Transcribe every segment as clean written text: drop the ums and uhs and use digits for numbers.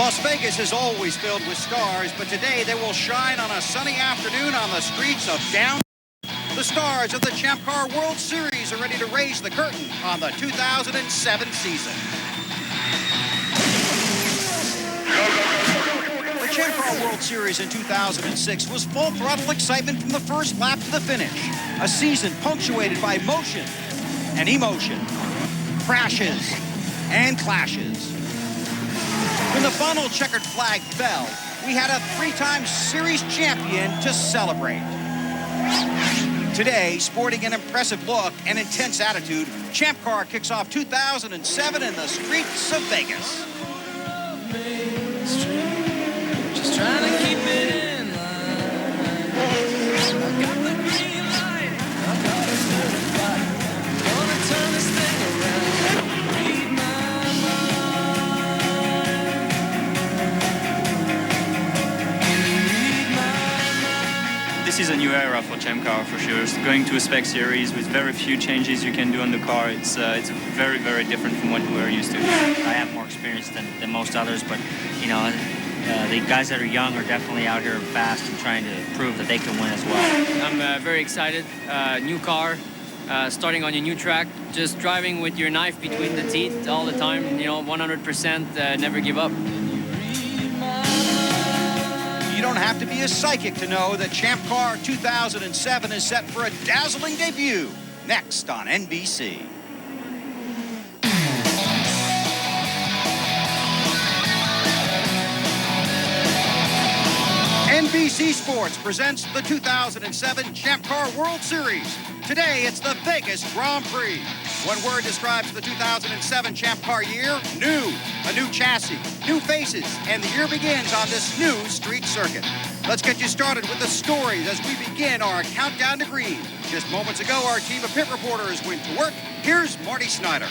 Las Vegas is always filled with stars, but today they will shine on a sunny afternoon on the streets of downtown. The stars of the Champ Car World Series are ready to raise the curtain on the 2007 season. The Champ Car World Series in 2006 was full throttle excitement from the first lap to the finish. A season punctuated by motion and emotion, crashes and clashes. When the final checkered flag fell, we had a three-time series champion to celebrate. Today, sporting an impressive look and intense attitude, Champ Car kicks off 2007 in the streets of Vegas. Just trying to keep it in line. I got the green light. I got a certified. Gonna turn this thing around. Read my mind. Read my mind. This is a new era for Champ Car for sure. It's going to a spec series with very few changes you can do on the car. It's very, very different from what we're used to. I have more experience than most others, but you know, the guys that are young are definitely out here fast and trying to prove that they can win as well. I'm very excited. New car, starting on a new track, just driving with your knife between the teeth all the time. You know, 100%, never give up. You don't have to be a psychic to know that Champ Car 2007 is set for a dazzling debut next on NBC. NBC Sports presents the 2007 Champ Car World Series. Today, it's the Vegas Grand Prix. One word describes the 2007 Champ Car year: new. A new chassis, new faces, and the year begins on this new street circuit. Let's get you started with the stories as we begin our countdown to green. Just moments ago, our team of pit reporters went to work. Here's Marty Snyder.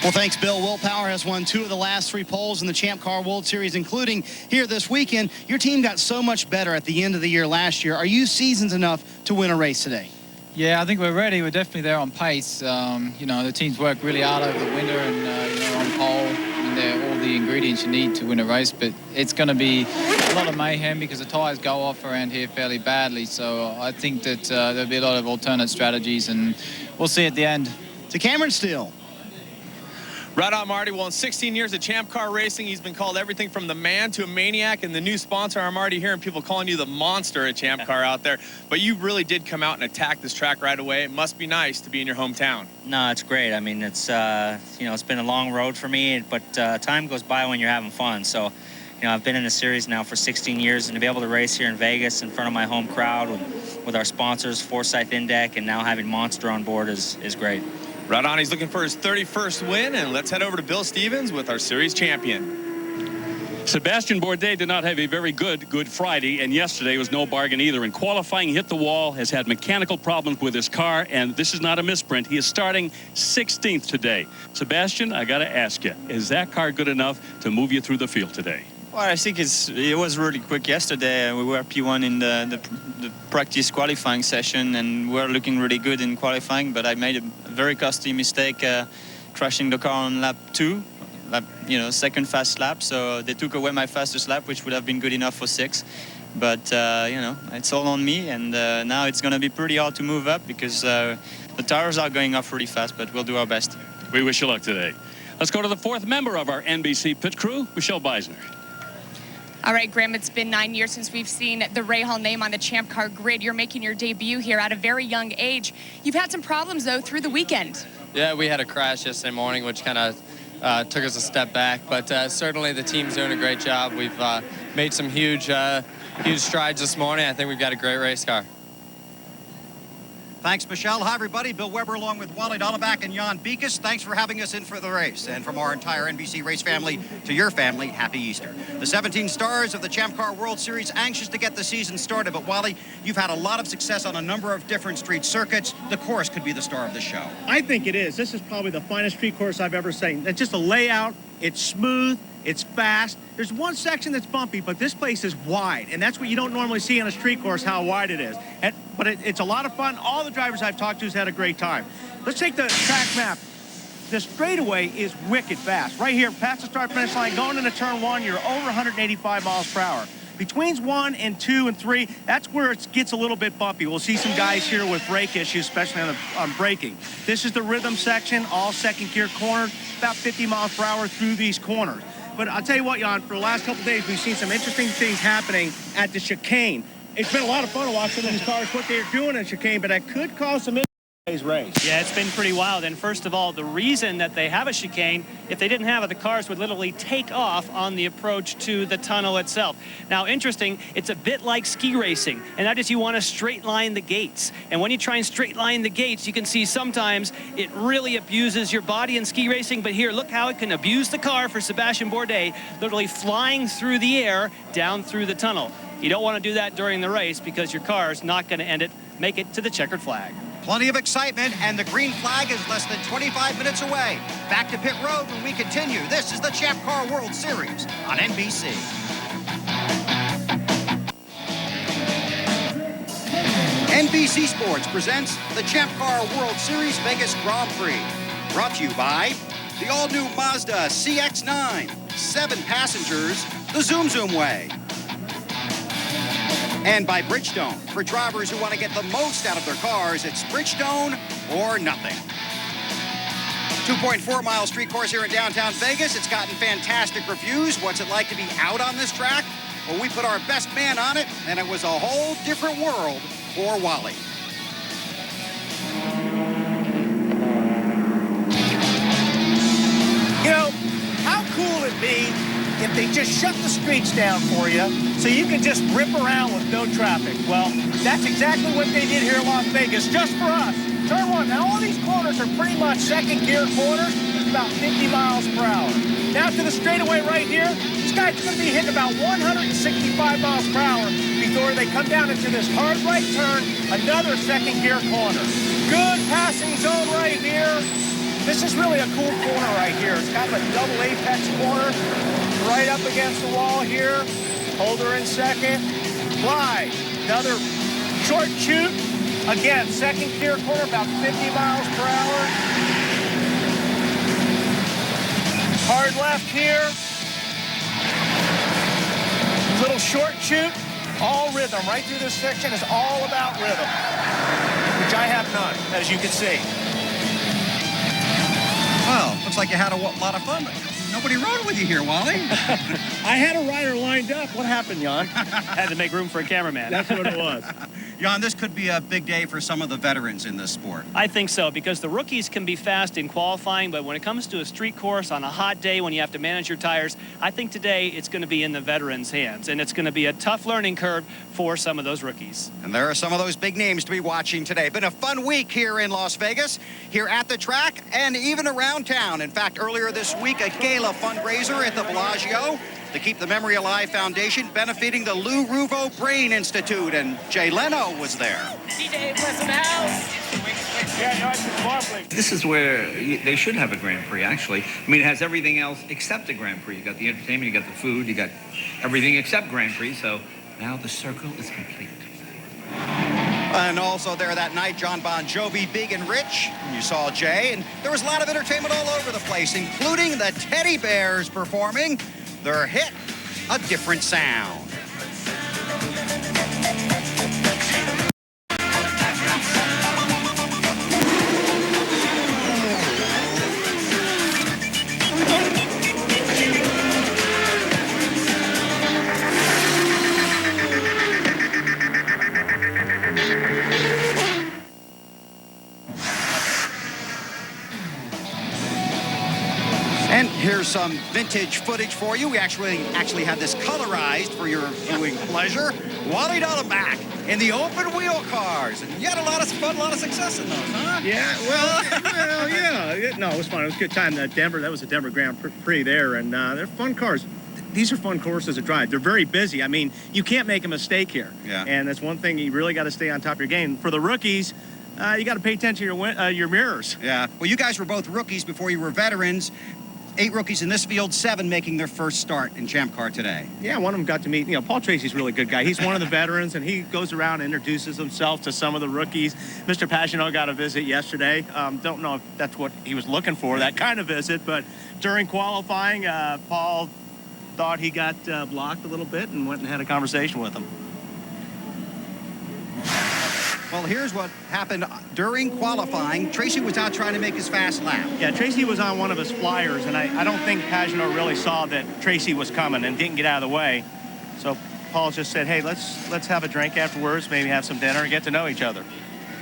Well, thanks, Bill. Will Power has won 2 of the last 3 poles in the Champ Car World Series, including here this weekend. Your team got so much better at the end of the year last year. Are you seasoned enough to win a race today? Yeah, I think we're ready. We're definitely there on pace. You know, the team's worked really hard over the winter and, you know, on pole. And they're all the ingredients you need to win a race. But it's going to be a lot of mayhem because the tyres go off around here fairly badly. So I think that there'll be a lot of alternate strategies, and we'll see at the end. To Cameron Steele. Right on, Marty. Well, in 16 years of Champ Car racing, he's been called everything from the man to a maniac. And the new sponsor, I'm already hearing people calling you the monster at Champ Car out there. But you really did come out and attack this track right away. It must be nice to be in your hometown. No, it's great. I mean, it's you know, it's been a long road for me, but time goes by when you're having fun. So, you know, I've been in the series now for 16 years, and to be able to race here in Vegas in front of my home crowd with our sponsors, Forsyth Indec, and now having Monster on board is great. Right on, he's looking for his 31st win, and let's head over to Bill Stevens with our series champion. Sebastian Bourdais did not have a very good Good Friday, and yesterday was no bargain either. In qualifying, hit the wall, has had mechanical problems with his car, and this is not a misprint. He is starting 16th today. Sebastian, I got to ask you, is that car good enough to move you through the field today? Well, I think it was really quick yesterday. We were P1 in the practice qualifying session, and we were looking really good in qualifying, but I made a very costly mistake crashing the car on lap 2, you know, second fast lap. So they took away my fastest lap, which would have been good enough for 6. But, you know, it's all on me, and now it's going to be pretty hard to move up because the tires are going off really fast, but we'll do our best. We wish you luck today. Let's go to the 4th member of our NBC pit crew, Michelle Beisner. All right, Graham, it's been 9 years since we've seen the Rahal name on the Champ Car grid. You're making your debut here at a very young age. You've had some problems, though, through the weekend. Yeah, we had a crash yesterday morning, which kind of took us a step back. But certainly the team's doing a great job. We've made some huge strides this morning. I think we've got a great race car. Thanks, Michelle. Hi, everybody. Bill Weber along with Wally Dollabak and Jan Beekes. Thanks for having us in for the race. And from our entire NBC race family to your family, happy Easter. The 17 stars of the Champ Car World Series anxious to get the season started. But, Wally, you've had a lot of success on a number of different street circuits. The course could be the star of the show. I think it is. This is probably the finest street course I've ever seen. It's just a layout. It's smooth. It's fast. There's one section that's bumpy, but this place is wide, and that's what you don't normally see on a street course, how wide it is. But it's a lot of fun. All the drivers I've talked to has had a great time. Let's take the track map. the straightaway is wicked fast. Right here, past the start-finish line, going into turn 1, you're over 185 miles per hour. Between 1 and 2 and 3, that's where it gets a little bit bumpy. We'll see some guys here with brake issues, especially on braking. This is the rhythm section, all second gear corners, about 50 miles per hour through these corners. But I'll tell you what, Jan, for the last couple of days, we've seen some interesting things happening at the chicane. It's been a lot of fun to watch some of these cars, what they're doing in chicane, but that could cause some race. Yeah, it's been pretty wild. And first of all, the reason that they have a chicane, if they didn't have it, the cars would literally take off on the approach to the tunnel itself. Now, interesting, it's a bit like ski racing, and that is you want to straight line the gates. And when you try and straight line the gates, you can see sometimes it really abuses your body in ski racing. But here, look how it can abuse the car for Sebastian Bourdais, literally flying through the air down through the tunnel. You don't want to do that during the race because your car is not going to make it to the checkered flag. Plenty of excitement, and the green flag is less than 25 minutes away. Back to pit road when we continue. This is the Champ Car World Series on NBC. NBC Sports presents the Champ Car World Series Vegas Grand Prix. Brought to you by the all-new Mazda CX-9, 7 passengers, the Zoom Zoom way. And by Bridgestone. For drivers who want to get the most out of their cars, it's Bridgestone or nothing. 2.4-mile street course here in downtown Vegas. It's gotten fantastic reviews. What's it like to be out on this track? Well, we put our best man on it, and it was a whole different world for Wally. You know, how cool would it be if they just shut the streets down for you so you can just rip around with no traffic? Well, that's exactly what they did here in Las Vegas, just for us. Turn 1. Now, all these corners are pretty much second gear corners, about 50 miles per hour. Now to the straightaway right here, this guy's going to be hitting about 165 miles per hour before they come down into this hard right turn, another second gear corner. Good passing zone right here. This is really a cool corner right here. It's kind of a double apex corner. Right up against the wall here. Holder in second. Fly. Another short chute. Again, second gear corner, about 50 miles per hour. Hard left here. Little short chute. All rhythm. Right through this section is all about rhythm, which I have none, as you can see. Well, looks like you had a lot of fun. Nobody rode with you here, Wally. I had a rider lined up. What happened, Jan? Had to make room for a cameraman. That's what it was. Jan, this could be a big day for some of the veterans in this sport. I think so, because the rookies can be fast in qualifying, but when it comes to a street course on a hot day when you have to manage your tires, I think today it's going to be in the veterans' hands, and it's going to be a tough learning curve for some of those rookies. And there are some of those big names to be watching today. Been a fun week here in Las Vegas, here at the track, and even around town. In fact, earlier this week, a gala fundraiser at the Bellagio, the Keep the Memory Alive Foundation, benefiting the Lou Ruvo Brain Institute, and Jay Leno was there. DJ Plus in the house. This is where they should have a Grand Prix, actually. I mean, it has everything else except a Grand Prix. You got the entertainment, you got the food, you got everything except Grand Prix, so now the circle is complete. And also there that night, John Bon Jovi, Big and Rich. You saw Jay, and there was a lot of entertainment all over the place, including the Teddy Bears performing their hit, A Different Sound. And here's some vintage footage for you. We actually had this colorized for your viewing pleasure. Wally Dallenbach in the open wheel cars. And you had a lot of fun, a lot of success in those, huh? Yeah, well, yeah. No, it was fun. It was a good time. That was a Denver Grand Prix there, and they're fun cars. These are fun courses to drive. They're very busy. I mean, you can't make a mistake here. Yeah. And that's one thing you really got to stay on top of your game. For the rookies, you got to pay attention to your mirrors. Yeah. Well, you guys were both rookies before you were veterans. 8 rookies in this field, 7 making their first start in Champ Car today. Yeah, one of them got to meet, Paul Tracy's a really good guy. He's one of the veterans, and he goes around and introduces himself to some of the rookies. Mr. Pagano got a visit yesterday. Don't know if that's what he was looking for, that kind of visit, but during qualifying, Paul thought he got blocked a little bit and went and had a conversation with him. Well, here's what happened during qualifying. Tracy was out trying to make his fast lap. Yeah, Tracy was on one of his flyers, and I don't think Pagano really saw that Tracy was coming and didn't get out of the way. So Paul just said, hey, let's have a drink afterwards, maybe have some dinner and get to know each other.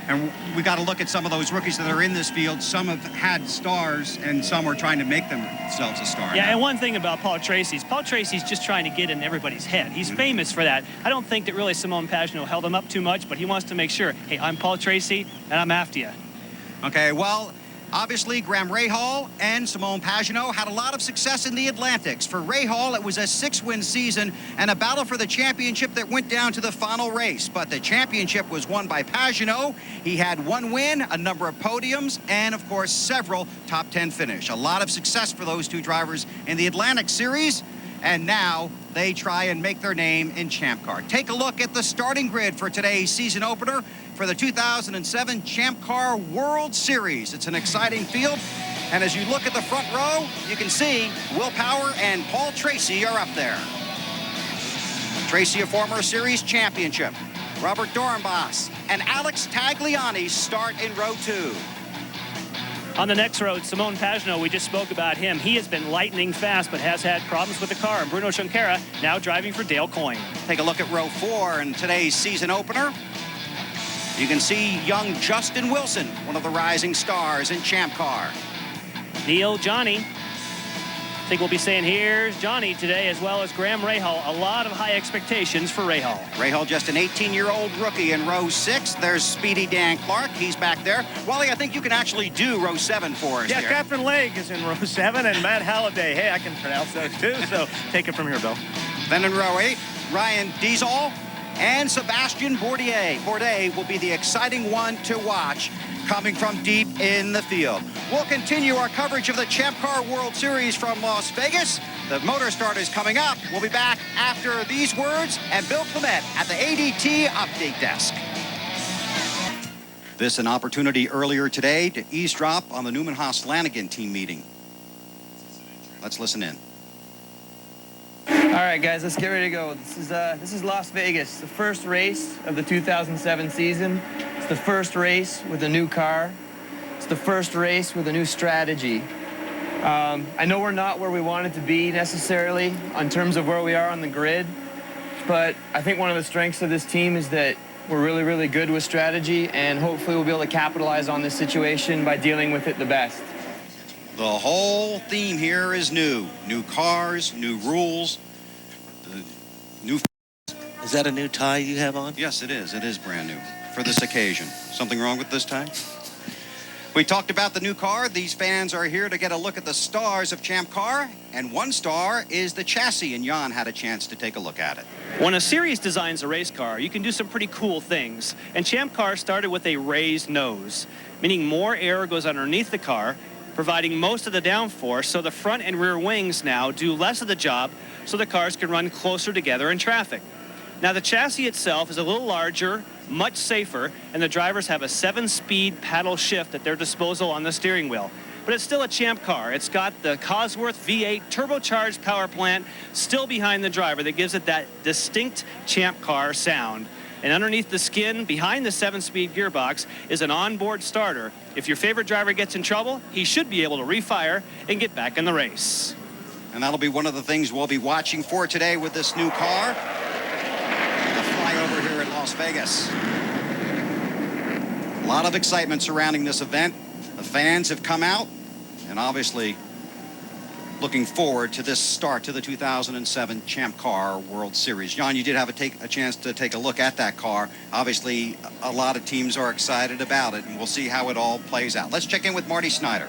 And we got to look at some of those rookies that are in this field. Some have had stars, and some are trying to make themselves a star. Yeah, now. and one thing about Paul Tracy's just trying to get in everybody's head. He's famous for that. I don't think that really Simone Pagano held him up too much, but he wants to make sure, hey, I'm Paul Tracy, and I'm after you. Okay, well, obviously, Graham Rahal and Simone Pagano had a lot of success in the Atlantics. For Rahal, it was a 6-win season and a battle for the championship that went down to the final race. But the championship was won by Pagano. He had 1 win, a number of podiums, and, of course, several top 10 finish. A lot of success for those 2 drivers in the Atlantic Series. And now they try and make their name in Champ Car. Take a look at the starting grid for today's season opener for the 2007 Champ Car World Series. It's an exciting field. And as you look at the front row, you can see Will Power and Paul Tracy are up there. Tracy, a former series championship. Robert Dornbos and Alex Tagliani start in row 2. On the next road, Simone Pagano, we just spoke about him. He has been lightning fast, but has had problems with the car. And Bruno Junqueira now driving for Dale Coyne. Take a look at row 4 in today's season opener. You can see young Justin Wilson, one of the rising stars in Champ Car. Neil Johnny. I think we'll be saying here's Johnny today, as well as Graham Rahal. A lot of high expectations for Rahal. Rahal, just an 18-year-old rookie in row 6. There's Speedy Dan Clark. He's back there. Wally, I think you can actually do row 7 for us. Yeah, here. Captain Legg is in row 7, and Matt Halliday. Hey, I can pronounce those too, so take it from here, Bill. Then in row 8, Ryan Diesel and Sebastian Bourdais. Bourdais will be the exciting one to watch coming from deep in the field. We'll continue our coverage of the Champ Car World Series from Las Vegas. The motor start is coming up. We'll be back after these words and Bill Clement at the ADT update desk. This an opportunity earlier today to eavesdrop on the Newman Haas Lanigan team meeting. Let's listen in. All right, guys, let's get ready to go. This is Las Vegas, the first race of the 2007 season. It's the first race with a new car. It's the first race with a new strategy. I know we're not where we wanted to be necessarily in terms of where we are on the grid, but I think one of the strengths of this team is that we're really, really good with strategy, and hopefully we'll be able to capitalize on this situation by dealing with it the best. The whole theme here is new. New cars, new rules, new... Is that a new tie you have on? Yes, it is. It is brand new for this occasion. Something wrong with this tie? We talked about the new car. These fans are here to get a look at the stars of Champ Car, and one star is the chassis, and Jan had a chance to take a look at it. When a series designs a race car, you can do some pretty cool things. And Champ Car started with a raised nose, meaning more air goes underneath the car, providing most of the downforce, so the front and rear wings now do less of the job so the cars can run closer together in traffic. Now the chassis itself is a little larger, much safer, and the drivers have a 7-speed paddle shift at their disposal on the steering wheel. But it's still a Champ Car. It's got the Cosworth V8 turbocharged power plant still behind the driver that gives it that distinct Champ Car sound. And underneath the skin, behind the 7-speed gearbox, is an onboard starter. If your favorite driver gets in trouble, he should be able to refire and get back in the race. And that'll be one of the things we'll be watching for today with this new car. The flyover here in Las Vegas. A lot of excitement surrounding this event. The fans have come out, and obviously looking forward to this start to the 2007 Champ Car World Series. John, you did have a chance to take a look at that car. Obviously, a lot of teams are excited about it, and we'll see how it all plays out. Let's check in with Marty Snyder.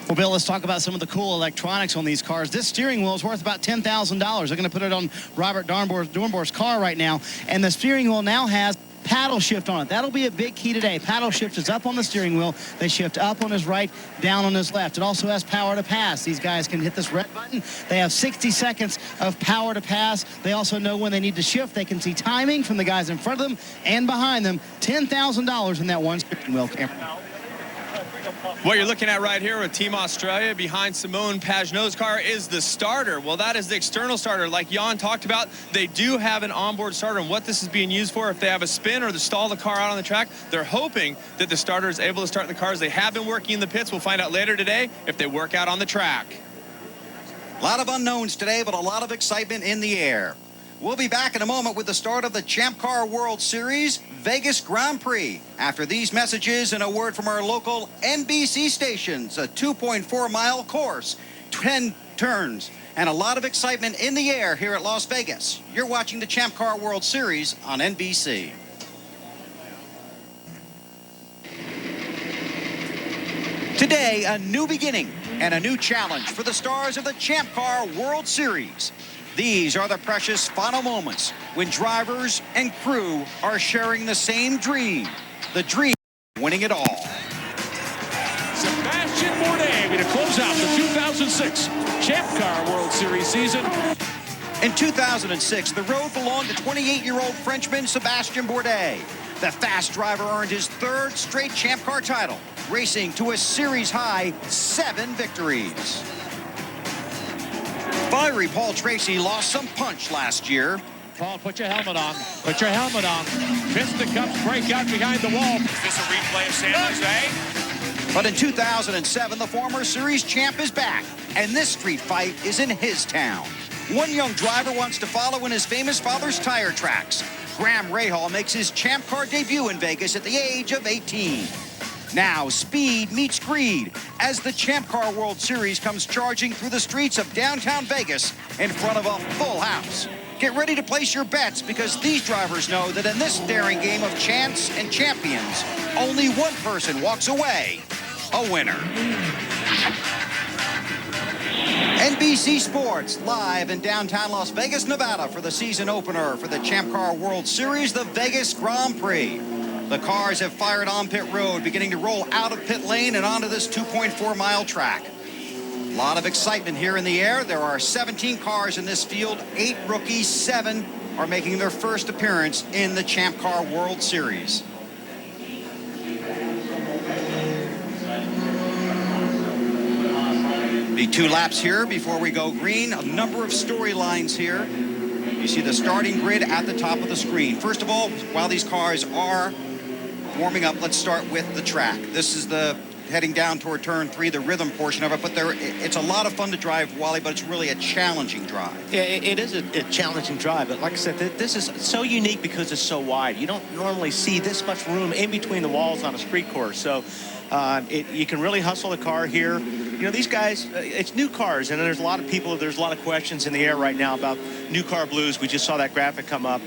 Well, Bill, let's talk about some of the cool electronics on these cars. This steering wheel is worth about $10,000. They're going to put it on Robert Dornbor's car right now, and the steering wheel now has paddle shift on it. That'll be a big key today. Paddle shift is up on the steering wheel. They shift up on his right, down on his left. It also has power to pass. These guys can hit this red button. They have 60 seconds of power to pass. They also know when they need to shift. They can see timing from the guys in front of them and behind them. $10,000 in that one steering wheel, Cameron. What you're looking at right here with Team Australia behind Simone Pagenaud's car is the starter. Well, that is the external starter. Like Jan talked about, they do have an onboard starter, and what this is being used for, if they have a spin or to stall the car out on the track, they're hoping that the starter is able to start the cars. They have been working in the pits. We'll find out later today if they work out on the track. A lot of unknowns today, but a lot of excitement in the air. We'll be back in a moment with the start of the Champ Car World Series Vegas Grand Prix. After these messages and a word from our local NBC stations, a 2.4-mile course, 10 turns, and a lot of excitement in the air here at Las Vegas. You're watching the Champ Car World Series on NBC. Today, a new beginning and a new challenge for the stars of the Champ Car World Series. These are the precious final moments when drivers and crew are sharing the same dream, the dream of winning it all. Sebastian Bourdais going to close out the 2006 Champ Car World Series season. In 2006, the road belonged to 28-year-old Frenchman Sebastian Bourdais. The fast driver earned his third straight Champ Car title, racing to a series-high 7 victories. Fiery Paul Tracy lost some punch last year. Paul, put your helmet on. Put your helmet on. Piston cups break out behind the wall. Is this a replay of San Jose? But in 2007, the former series champ is back, and this street fight is in his town. One young driver wants to follow in his famous father's tire tracks. Graham Rahal makes his Champ Car debut in Vegas at the age of 18. Now, speed meets greed as the Champ Car World Series comes charging through the streets of downtown Vegas in front of a full house. Get ready to place your bets because these drivers know that in this daring game of chance and champions, only one person walks away a winner. NBC Sports live in downtown Las Vegas, Nevada for the season opener for the Champ Car World Series, the Vegas Grand Prix. The cars have fired on pit road, beginning to roll out of pit lane and onto this 2.4-mile track. A lot of excitement here in the air. There are 17 cars in this field, 8 rookies, 7 are making their first appearance in the Champ Car World Series. Be 2 laps here before we go green. A number of storylines here. You see the starting grid at the top of the screen. First of all, while these cars are warming up, let's start with the track. This is the heading down toward turn 3, the rhythm portion of it, but it's a lot of fun to drive, Wally, but it's really a challenging drive. Yeah, it is a challenging drive, but like I said, this is so unique because it's so wide. You don't normally see this much room in between the walls on a street course, so you can really hustle the car here. You know, these guys, it's new cars, and there's a lot of questions in the air right now about new car blues. We just saw that graphic come up.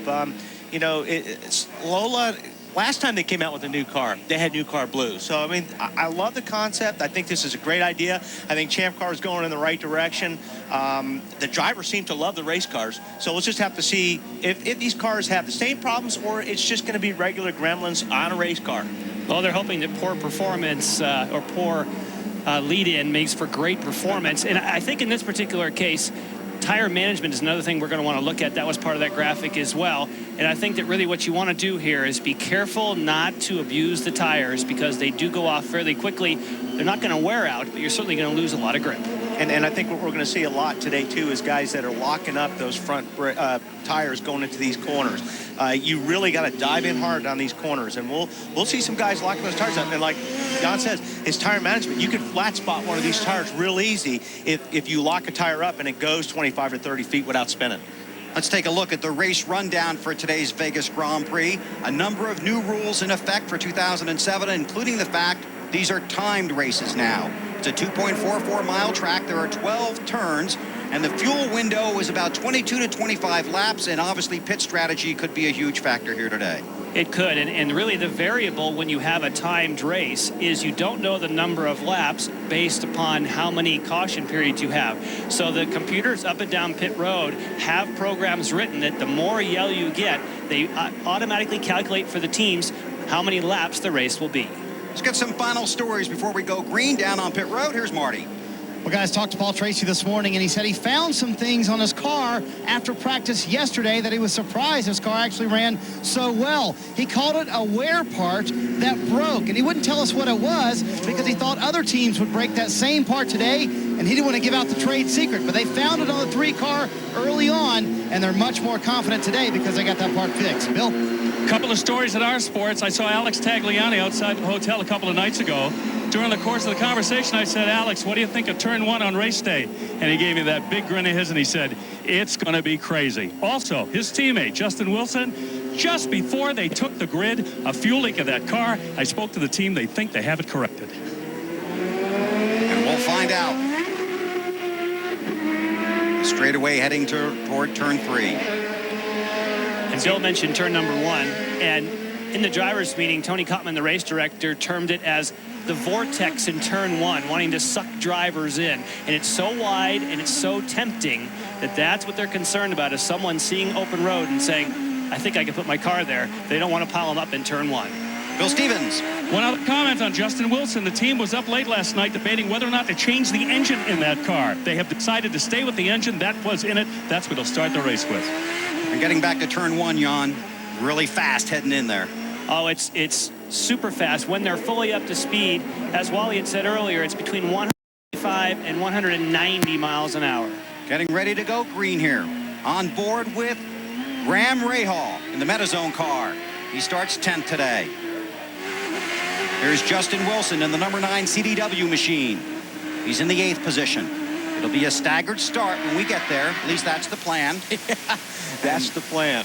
You know, it's Lola. Last time they came out with a new car, they had new car blue. So, I mean, I love the concept. I think this is a great idea. I think Champ Car is going in the right direction. The drivers seem to love the race cars. So we'll just have to see if these cars have the same problems or it's just going to be regular gremlins on a race car. Well, they're hoping that poor performance or poor lead-in makes for great performance. And I think in this particular case, tire management is another thing we're going to want to look at. That was part of that graphic as well. And I think that really what you want to do here is be careful not to abuse the tires because they do go off fairly quickly. They're not going to wear out, but you're certainly going to lose a lot of grip. And I think what we're going to see a lot today, too, is guys that are locking up those front tires going into these corners. You really got to dive in hard on these corners, and we'll see some guys locking those tires up. And like Don says, his tire management, you can flat spot one of these tires real easy if you lock a tire up and it goes 25 to 30 feet without spinning. Let's take a look at the race rundown for today's Vegas Grand Prix. A number of new rules in effect for 2007, including the fact these are timed races now. It's a 2.44-mile track. There are 12 turns, and the fuel window is about 22 to 25 laps, and obviously pit strategy could be a huge factor here today. It could, and really the variable when you have a timed race is you don't know the number of laps based upon how many caution periods you have. So the computers up and down pit road have programs written that the more yellow you get, they automatically calculate for the teams how many laps the race will be. Let's get some final stories before we go green down on pit road. Here's Marty. Well, guys, talked to Paul Tracy this morning, and he said he found some things on his car after practice yesterday that he was surprised his car actually ran so well. He called it a wear part that broke, and he wouldn't tell us what it was because he thought other teams would break that same part today, and he didn't want to give out the trade secret. But they found it on the 3 car early on, and they're much more confident today because they got that part fixed. Bill? Couple of stories at our sports. I saw Alex Tagliani outside the hotel a couple of nights ago. During the course of the conversation, I said, Alex, what do you think of turn 1 on race day? And he gave me that big grin of his, and he said, it's going to be crazy. Also, his teammate, Justin Wilson, just before they took the grid, a fuel leak of that car, I spoke to the team. They think they have it corrected. And we'll find out. Straight away heading toward turn 3. And Bill mentioned turn number 1, and in the driver's meeting, Tony Cotman, the race director, termed it as the vortex in turn 1, wanting to suck drivers in. And it's so wide and it's so tempting that that's what they're concerned about, is someone seeing open road and saying, I think I can put my car there. They don't want to pile them up in turn 1. Bill Stevens. One other comment on Justin Wilson. The team was up late last night debating whether or not to change the engine in that car. They have decided to stay with the engine that was in it. That's what they'll start the race with. And getting back to turn 1, Jan, really fast heading in there. Oh, it's super fast when they're fully up to speed. As Wally had said earlier, it's between 105 and 190 miles an hour. Getting ready to go green here. On board with Graham Rahal in the Metazone car. He starts 10th today. Here's Justin Wilson in the number 9 CDW machine. He's in the 8th position. It'll be a staggered start when we get there. At least that's the plan. That's the plan.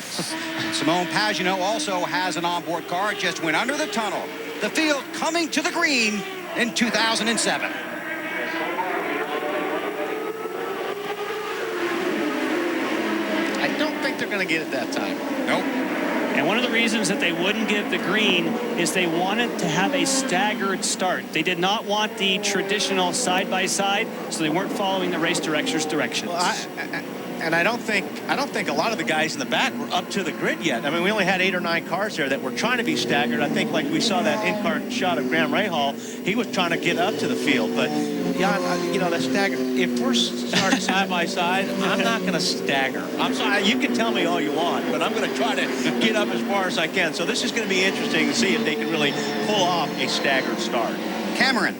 Simone Pagenaud also has an onboard car. It just went under the tunnel. The field coming to the green in 2007. I don't think they're going to get it that time. Nope. And one of the reasons that they wouldn't give the green is they wanted to have a staggered start. They did not want the traditional side-by-side, so they weren't following the race director's directions. Well, I don't think a lot of the guys in the back were up to the grid yet. I mean, we only had 8 or 9 cars there that were trying to be staggered. I think, like we saw that in-car shot of Graham Rahal, he was trying to get up to the field. But, Jan, you know, that stagger, if we're starting side by side, I'm not going to stagger. I'm sorry, you can tell me all you want, but I'm going to try to get up as far as I can. So this is going to be interesting to see if they can really pull off a staggered start. Cameron.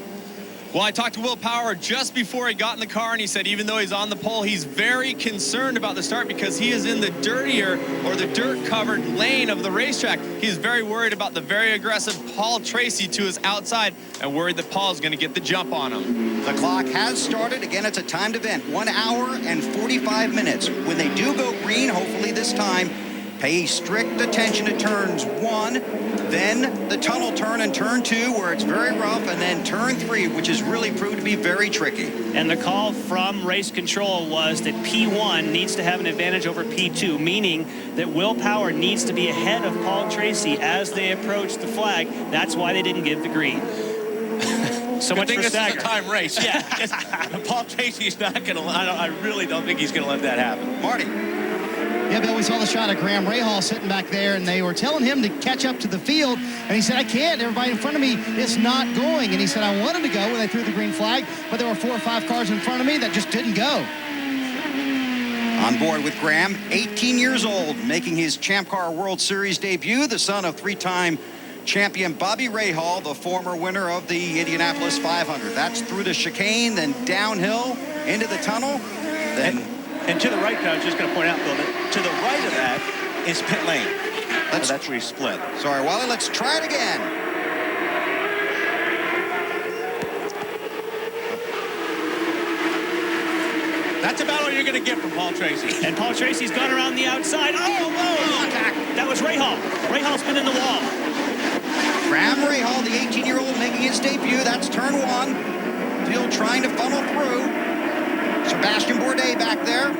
Well, I talked to Will Power just before he got in the car, and he said even though he's on the pole, he's very concerned about the start because he is in the dirtier or the dirt-covered lane of the racetrack. He's very worried about the very aggressive Paul Tracy to his outside and worried that Paul's going to get the jump on him. The clock has started. Again, it's a timed event, 1 hour and 45 minutes. When they do go green, hopefully this time, pay strict attention to turns 1, then the tunnel turn and turn 2 where it's very rough, and then turn 3, which has really proved to be very tricky. And the call from race control was that P1 needs to have an advantage over P2, meaning that Will Power needs to be ahead of Paul Tracy as they approach the flag. That's why they didn't give the green. So much for stagger. This is a time race. Yeah. Paul Tracy's not going to, I really don't think he's going to let that happen. Marty. Yeah, Bill, we saw the shot of Graham Rahal sitting back there, and they were telling him to catch up to the field, and he said, I can't. Everybody in front of me is not going. And he said, I wanted to go when they threw the green flag, but there were 4 or 5 cars in front of me that just didn't go. On board with Graham, 18 years old, making his Champ Car World Series debut, the son of 3-time champion Bobby Rahal, the former winner of the Indianapolis 500. That's through the chicane, then downhill into the tunnel, then... And to the right, I was just going to point out, Bill, that to the right of that is pit lane. That's where he split. Sorry, Wally, let's try it again. That's about all you're going to get from Paul Tracy. And Paul Tracy's gone around the outside. Oh, whoa! That was Rahal. Rahal's been in the wall. Graham Rahal, the 18-year-old, making his debut. That's turn 1. Field trying to funnel through. Sebastian Bourdais back there.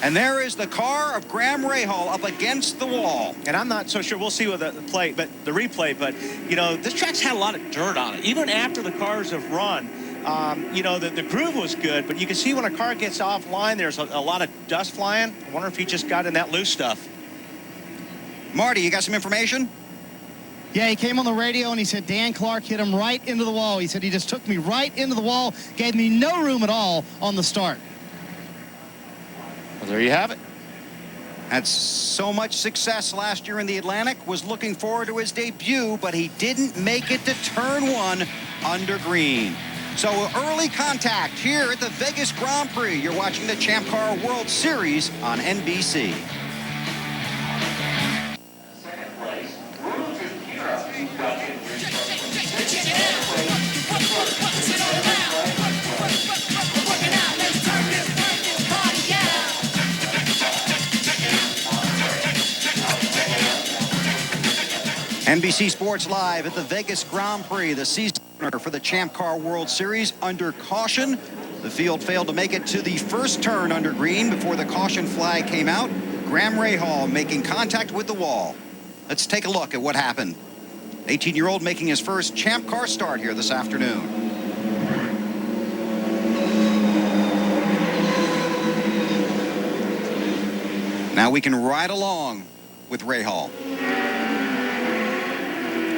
And there is the car of Graham Rahal up against the wall. And I'm not so sure. We'll see with the replay. But, you know, this track's had a lot of dirt on it. Even after the cars have run, you know, the groove was good. But you can see when a car gets offline, there's a lot of dust flying. I wonder if he just got in that loose stuff. Marty, you got some information? Yeah, he came on the radio and he said Dan Clark hit him right into the wall. He said he just took me right into the wall, gave me no room at all on the start. Well, there you have it. Had so much success last year in the Atlantic, was looking forward to his debut, but he didn't make it to turn 1 under green. So early contact here at the Vegas Grand Prix. You're watching the Champ Car World Series on NBC. NBC Sports Live at the Vegas Grand Prix, the season opener for the Champ Car World Series under caution. The field failed to make it to the first turn under green before the caution flag came out. Graham Rahal making contact with the wall. Let's take a look at what happened. 18-year-old making his first Champ Car start here this afternoon. Now we can ride along with Rahal.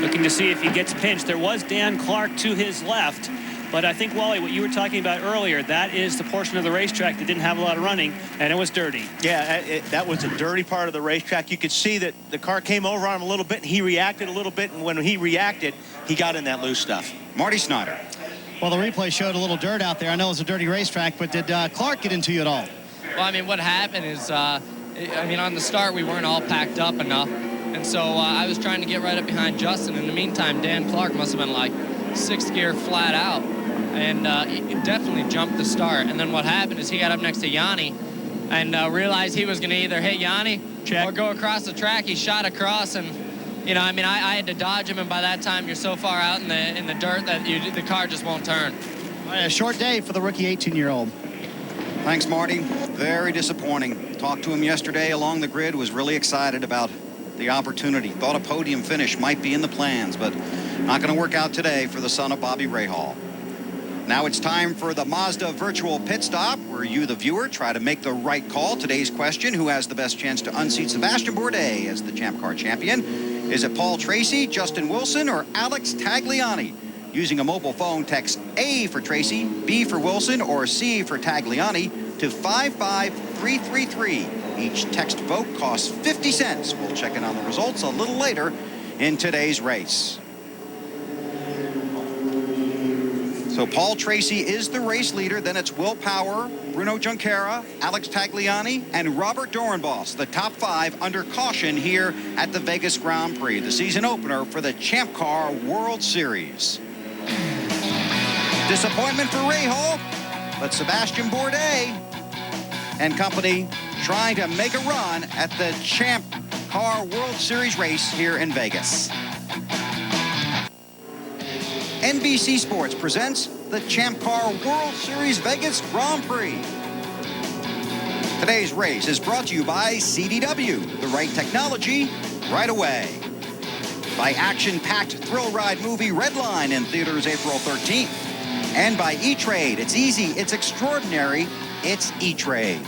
Looking to see if he gets pinched. There was Dan Clark to his left, but I think, Wally, what you were talking about earlier, that is the portion of the racetrack that didn't have a lot of running, and it was dirty. Yeah, that was a dirty part of the racetrack. You could see that the car came over on him a little bit, and he reacted a little bit, and when he reacted, he got in that loose stuff. Marty Snyder. Well, the replay showed a little dirt out there. I know it was a dirty racetrack, but did Clark get into you at all? Well, I mean, what happened is, I mean, on the start, we weren't all packed up enough. And so I was trying to get right up behind Justin. In the meantime, Dan Clark must have been like 6th gear flat out. And he definitely jumped the start. And then what happened is he got up next to Yanni and realized he was going to either hit Yanni or go across the track. He shot across and, you know, I mean, I had to dodge him. And by that time, you're so far out in the dirt that the car just won't turn. A short day for the rookie 18-year-old. Thanks, Marty. Very disappointing. Talked to him yesterday along the grid, was really excited about the opportunity. Thought a podium finish might be in the plans, but not going to work out today for the son of Bobby Rahal. Now it's time for the Mazda virtual pit stop, where you, the viewer, try to make the right call. Today's question: who has the best chance to unseat Sebastian Bourdais as the Champ Car champion? Is it Paul Tracy, Justin Wilson, or Alex Tagliani? Using a mobile phone, text A for Tracy, B for Wilson, or C for Tagliani to 55333. Each text vote costs 50 cents. We'll check in on the results a little later in today's race. So Paul Tracy is the race leader. Then it's Will Power, Bruno Junqueira, Alex Tagliani, and Robert Doornbos, the top 5 under caution here at the Vegas Grand Prix, the season opener for the Champ Car World Series. Disappointment for Rahal, but Sebastian Bourdais and company trying to make a run at the Champ Car World Series race here in Vegas. NBC Sports presents the Champ Car World Series Vegas Grand Prix. Today's race is brought to you by CDW, the right technology, right away. By action-packed thrill ride movie Redline in theaters April 13th. And by E-Trade. It's easy, it's extraordinary, it's E-Trade.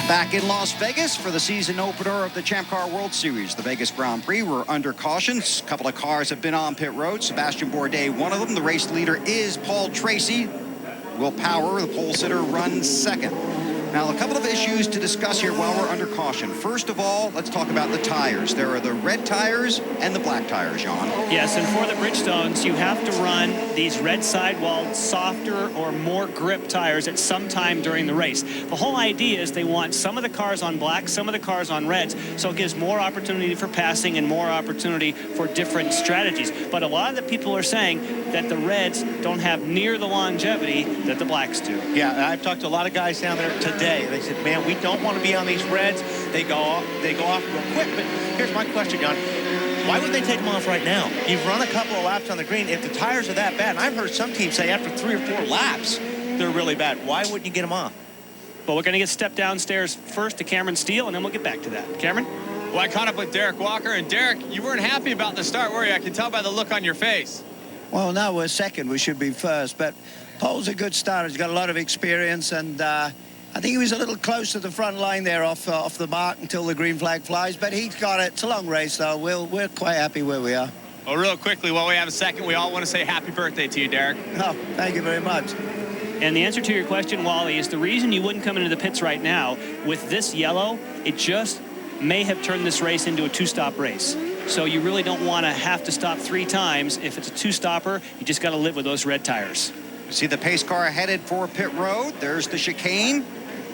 Back in Las Vegas for the season opener of the Champ Car World Series, the Vegas Grand Prix. We're under caution. A couple of cars have been on pit road. Sebastian Bourdais, one of them. The race leader is Paul Tracy. Will Power, the pole sitter, runs second. Now, a couple of issues to discuss here while we're under caution. First of all, let's talk about the tires. There are the red tires and the black tires, John. Yes, and for the Bridgestones, you have to run these red sidewalled, softer or more grip tires at some time during the race. The whole idea is they want some of the cars on black, some of the cars on reds, so it gives more opportunity for passing and more opportunity for different strategies. But a lot of the people are saying that the reds don't have near the longevity that the blacks do. Yeah, I've talked to a lot of guys down there today. They said, man, we don't want to be on these reds. They go off real quick. But here's my question, John. Why would they take them off right now? You've run a couple of laps on the green. If the tires are that bad, and I've heard some teams say after 3 or 4 laps, they're really bad. Why wouldn't you get them off? But we're going to get stepped downstairs first to Cameron Steele, and then we'll get back to that. Cameron? Well, I caught up with Derek Walker, and Derek, you weren't happy about the start, were you? I can tell by the look on your face. Well, no, we're second. We should be first. But Paul's a good starter. He's got a lot of experience, and I think he was a little close to the front line there off the mark until the green flag flies. But he's got it. It's a long race, though. We're quite happy where we are. Well, real quickly, while we have a second, we all want to say happy birthday to you, Derek. Oh, thank you very much. And the answer to your question, Wally, is the reason you wouldn't come into the pits right now with this yellow, it just may have turned this race into a two-stop race. So you really don't want to have to stop 3 times. If it's a two-stopper, you just got to live with those red tires. See the pace car headed for pit road. There's the chicane.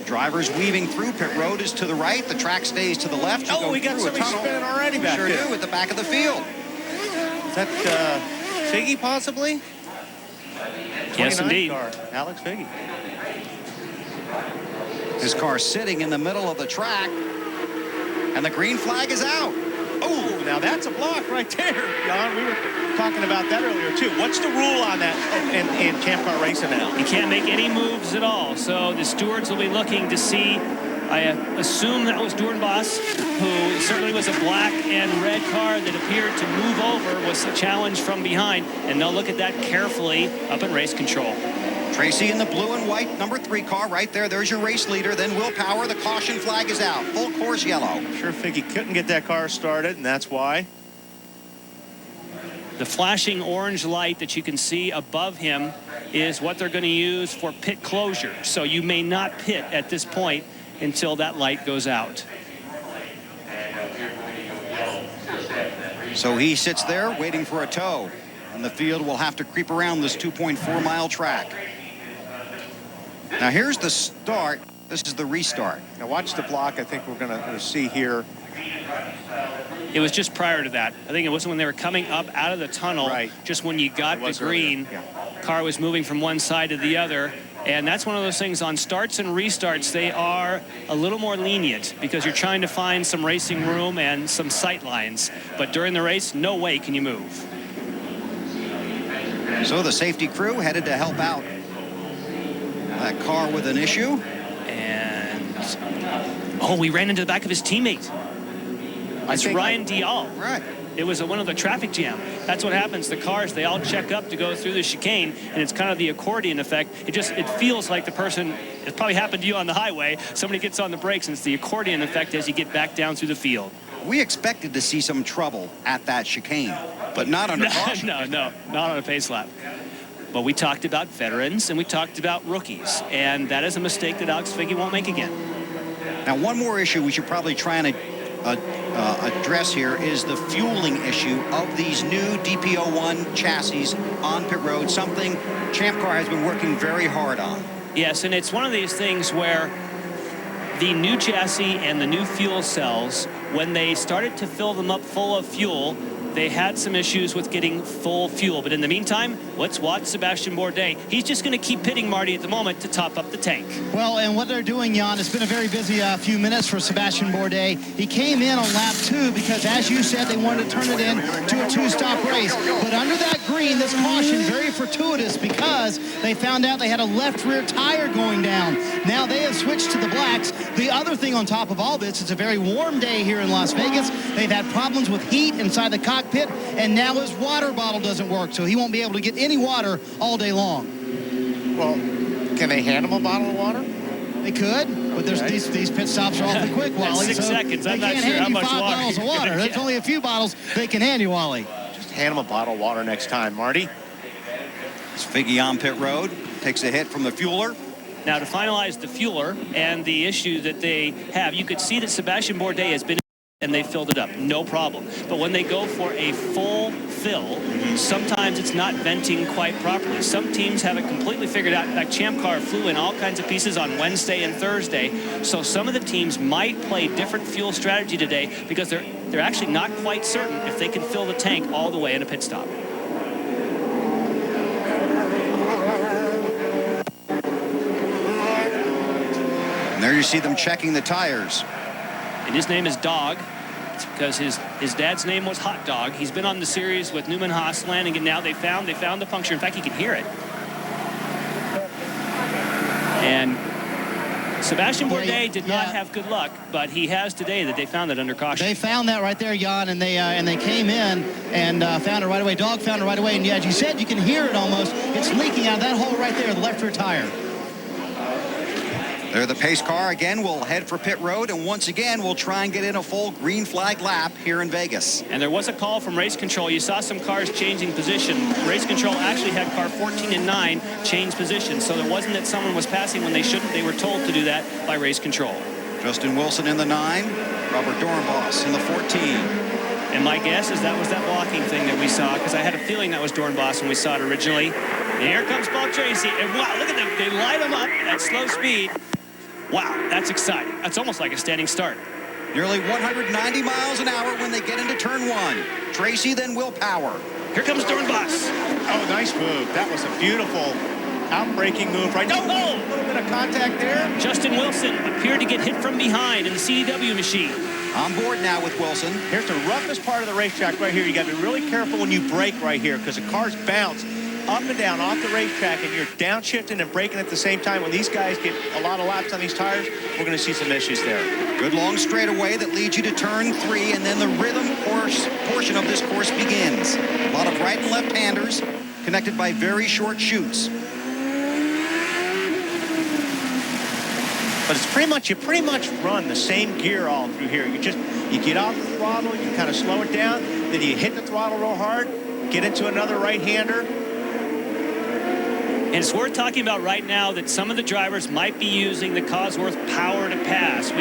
Drivers weaving through. Pit road is to the right. The track stays to the left. You Oh, we got somebody spinning already back there. Sure do, at the back of the field. Is that Figgy, possibly? Yes, indeed. Car, Alex Figgy. His car sitting in the middle of the track, and the green flag is out. Oh, now that's a block right there, Jan. We were talking about that earlier, too. What's the rule on that in Champ Car racing now? You can't make any moves at all. So the stewards will be looking to see, I assume that was Doornbos, who certainly was a black and red car that appeared to move over, was challenged from behind, and they'll look at that carefully up in race control. Tracy in the blue and white number 3 car right there. There's your race leader. Then Will Power. The caution flag is out. Full course yellow. I'm sure Figgy couldn't get that car started, and that's why. The flashing orange light that you can see above him is what they're going to use for pit closure. So you may not pit at this point until that light goes out. So he sits there waiting for a tow, and the field will have to creep around this 2.4-mile track. Now here's the start. This is the restart. Now watch the block. I think we're going to see here. It was just prior to that. I think it was when they were coming up out of the tunnel. Right. Just when you got the green, car was moving from one side to the other. And that's one of those things on starts and restarts, they are a little more lenient because you're trying to find some racing room and some sight lines. But during the race, no way can you move. So the safety crew headed to help out that car with an issue. And, oh, we ran into the back of his teammate. It's Ryan Dial. Right. It was one of the traffic jam. That's what happens. The cars, they all check up to go through the chicane, and it's kind of the accordion effect. It feels like the person, it probably happened to you on the highway. Somebody gets on the brakes, and it's the accordion effect as you get back down through the field. We expected to see some trouble at that chicane, but not under caution. No, not on a pace lap. But we talked about veterans, and we talked about rookies, and that is a mistake that Alex Figgy won't make again. Now, one more issue we should probably try and address here is the fueling issue of these new DP01 chassis on pit road, something Champ Car has been working very hard on. Yes, and it's one of these things where the new chassis and the new fuel cells, when they started to fill them up full of fuel, they had some issues with getting full fuel. But in the meantime, let's watch Sebastian Bourdais. He's just going to keep pitting Marty at the moment to top up the tank. Well, and what they're doing, Jan, it's been a very busy few minutes for Sebastian Bourdais. He came in on lap 2 because, as you said, they wanted to turn it into a two-stop race. But under that green, this caution, very fortuitous because they found out they had a left rear tire going down. Now they have switched to the blacks. The other thing on top of all this, it's a very warm day here in Las Vegas. They've had problems with heat inside the cockpit, and now his water bottle doesn't work, so he won't be able to get any water all day long. Well, can they hand him a bottle of water? They could, but there's these pit stops are awfully quick, Wally. That's 6 seconds. I'm not sure how much water. They can't hand you 5 bottles of water. There's only a few bottles they can hand you, Wally. Just hand him a bottle of water next time, Marty. It's Figgy on pit road, takes a hit from the fueler. Now, to finalize the fueler and the issue that they have, you could see that Sebastian Bourdais has been and they filled it up, no problem. But when they go for a full fill, sometimes it's not venting quite properly. Some teams have it completely figured out. In fact, Champ Car flew in all kinds of pieces on Wednesday and Thursday. So some of the teams might play different fuel strategy today because they're actually not quite certain if they can fill the tank all the way in a pit stop. And there you see them checking the tires. And his name is Dog. It's because his dad's name was Hot Dog. He's been on the series with Newman Haas, Lanning, and now they found the puncture. In fact, you can hear it. And Sebastian Bourdais did not have good luck, but he has today that they found that under caution. They found that right there, Jan, and they came in and found it right away. Dog found it right away, and as you said, you can hear it almost. It's leaking out of that hole right there, the left rear tire. There, the pace car again will head for pit road, and once again we'll try and get in a full green flag lap here in Vegas. And there was a call from race control. You saw some cars changing position. Race control actually had car 14 and 9 change position, so there wasn't that someone was passing when they shouldn't. They were told to do that by race control. Justin Wilson in the 9, Robert Dornbos in the 14. And my guess is that was that blocking thing that we saw, because I had a feeling that was Dornbos when we saw it originally. And here comes Paul Tracy, and wow, look at them. They light him up at slow speed. Wow, that's exciting. That's almost like a standing start. Nearly 190 miles an hour when they get into turn 1. Tracy, then Will Power. Here comes Dornbos. Oh, nice move. That was a beautiful out-braking move right now. Oh, a little bit of contact there. Justin Wilson appeared to get hit from behind in the CDW machine. On board now with Wilson. Here's the roughest part of the racetrack right here. You got to be really careful when you brake right here, because the cars bounce up and down off the racetrack, and you're downshifting and braking at the same time. When these guys get a lot of laps on these tires, we're going to see some issues there. Good long straightaway that leads you to turn 3, and then the rhythm portion of this course begins. A lot of right and left-handers connected by very short chutes. But it's you pretty much run the same gear all through here. You get off the throttle, you kind of slow it down, then you hit the throttle real hard, get into another right-hander. And it's worth talking about right now that some of the drivers might be using the Cosworth power to pass.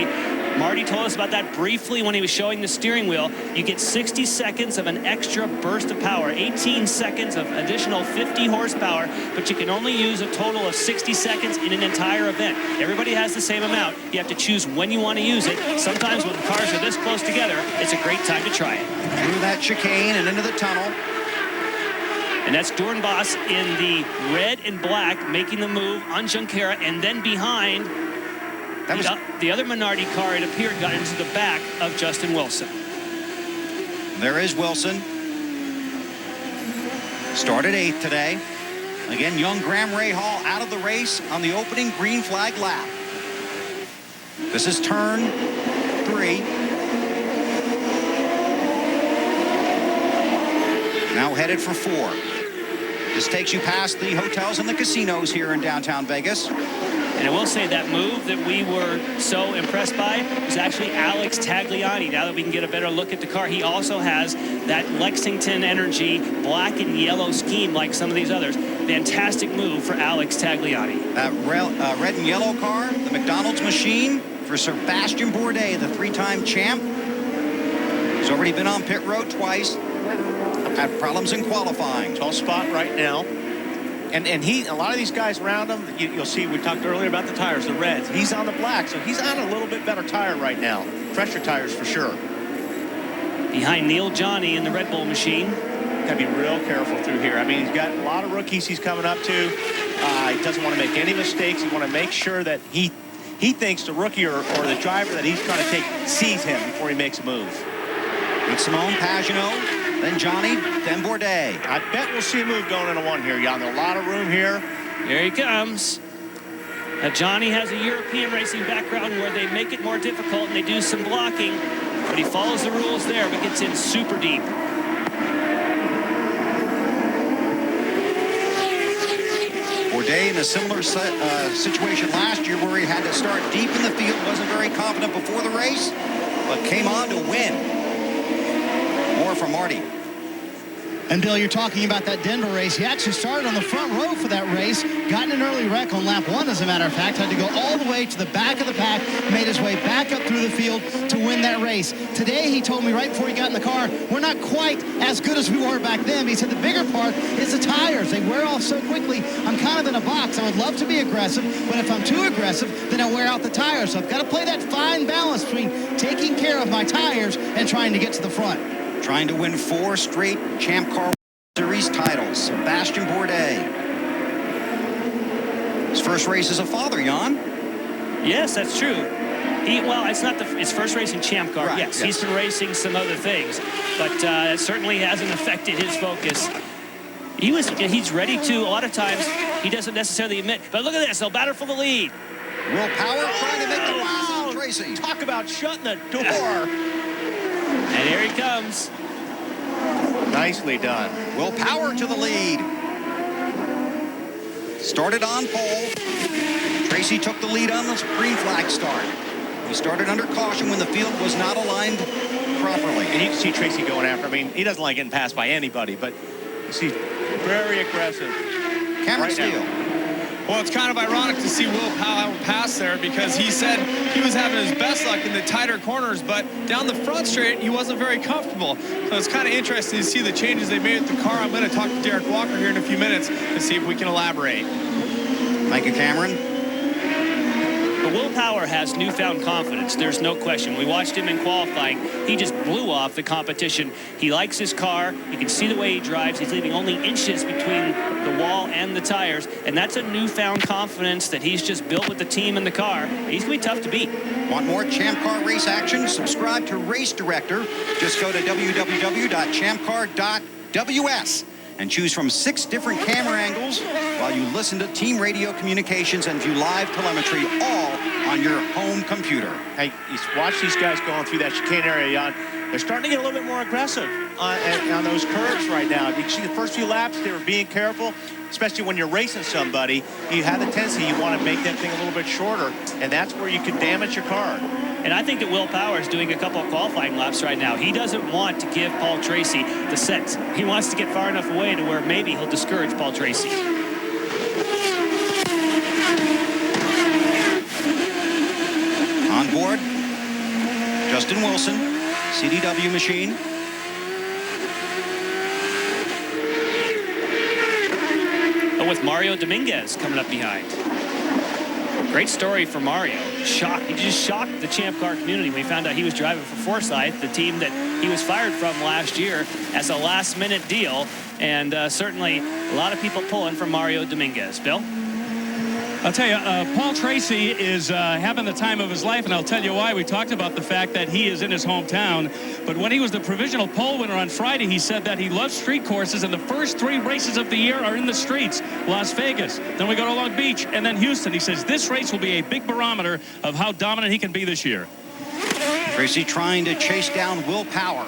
Marty told us about that briefly when he was showing the steering wheel. You get 60 seconds of an extra burst of power, 18 seconds of additional 50 horsepower, but you can only use a total of 60 seconds in an entire event. Everybody has the same amount. You have to choose when you want to use it. Sometimes when the cars are this close together, it's a great time to try it. Through that chicane and into the tunnel. And that's Dornbos in the red and black making the move on Junqueira, and then behind the other Minardi car, it appeared, got into the back of Justin Wilson. There is Wilson. Started 8th today. Again, young Graham Rahal out of the race on the opening green flag lap. This is turn 3. Now headed for 4. This takes you past the hotels and the casinos here in downtown Vegas. And I will say that move that we were so impressed by was actually Alex Tagliani. Now that we can get a better look at the car, he also has that Lexington Energy black and yellow scheme like some of these others. Fantastic move for Alex Tagliani. That red and yellow car, the McDonald's machine for Sebastian Bourdais, the 3-time champ. He's already been on pit road twice. Had problems in qualifying. 12th spot right now. And a lot of these guys around him, you'll see, we talked earlier about the tires, the reds. He's on the black, so he's on a little bit better tire right now. Fresher tires for sure. Behind Neil Johnny in the Red Bull machine. Got to be real careful through here. I mean, he's got a lot of rookies he's coming up to. He doesn't want to make any mistakes. He want to make sure that he thinks the rookie or the driver that he's trying to take sees him before he makes a move. With Simone Pagenaud. Then Johnny, then Bourdais. I bet we'll see a move going into 1 here, Jan. There's a lot of room here. Here he comes. Now Johnny has a European racing background where they make it more difficult and they do some blocking, but he follows the rules there but gets in super deep. Bourdais in a similar situation last year where he had to start deep in the field, wasn't very confident before the race, but came on to win. More from Marty. And Bill, you're talking about that Denver race. He actually started on the front row for that race, got in an early wreck on lap 1, as a matter of fact, had to go all the way to the back of the pack, made his way back up through the field to win that race. Today, he told me right before he got in the car, we're not quite as good as we were back then. He said the bigger part is the tires. They wear off so quickly. I'm kind of in a box. I would love to be aggressive, but if I'm too aggressive, then I wear out the tires. So I've got to play that fine balance between taking care of my tires and trying to get to the front. Trying to win 4 straight Champ Car Series titles, Sebastian Bourdais. His first race as a father, Jan. Yes, that's true. Well, it's not his first race in Champ Car. Right, yes, he's been racing some other things, but it certainly hasn't affected his focus. He's ready to. A lot of times he doesn't necessarily admit, but look at this. They'll battle for the lead. Will Power trying to make the pass on Tracy. Talk about shutting the door. And here he comes. Nicely done. Will Power to the lead. Started on pole. Tracy took the lead on the green flag start. He started under caution when the field was not aligned properly. And you can see Tracy going after. I mean, he doesn't like getting passed by anybody, but you see very aggressive. Cameron Steele. Well, it's kind of ironic to see Will Powell pass there because he said he was having his best luck in the tighter corners, but down the front straight, he wasn't very comfortable. So it's kind of interesting to see the changes they made at the car. I'm going to talk to Derek Walker here in a few minutes to see if we can elaborate. Thank you, Cameron. But Will Power has newfound confidence. There's no question. We watched him in qualifying. He just blew off the competition. He likes his car. You can see the way he drives. He's leaving only inches between the wall and the tires. And that's a newfound confidence that he's just built with the team and the car. He's going to be tough to beat. Want more Champ Car race action? Subscribe to Race Director. Just go to www.champcar.ws and choose from 6 different camera angles while you listen to team radio communications and view live telemetry, all on your home computer. Hey, you watch these guys going through that chicane area, Jan. They're starting to get a little bit more aggressive on those curves right now. You can see the first few laps, they were being careful, especially when you're racing somebody. You have the tendency, you want to make that thing a little bit shorter, and that's where you can damage your car. And I think that Will Power is doing a couple of qualifying laps right now. He doesn't want to give Paul Tracy the sense. He wants to get far enough away to where maybe he'll discourage Paul Tracy. On board, Justin Wilson, CDW machine. With Mario Dominguez coming up behind. Great story for Mario. Shocked. He just shocked the Champ Car community when he found out he was driving for Forsyth, the team that he was fired from last year as a last-minute deal. And certainly a lot of people pulling for Mario Dominguez. Bill? I'll tell you, Paul Tracy is having the time of his life, and I'll tell you why. We talked about the fact that he is in his hometown, but when he was the provisional pole winner on Friday, he said that he loves street courses, and the first 3 races of the year are in the streets. Las Vegas, then we go to Long Beach, and then Houston. He says this race will be a big barometer of how dominant he can be this year. Tracy trying to chase down Will Power.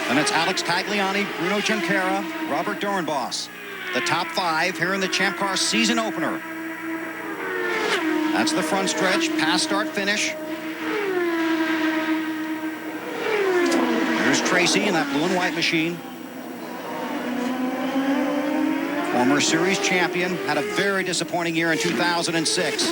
And it's Alex Tagliani, Bruno Junqueira, Robert Doornbos. The top 5 here in the Champ Car season opener. That's the front stretch, pass, start, finish. There's Tracy in that blue and white machine. Former series champion, had a very disappointing year in 2006.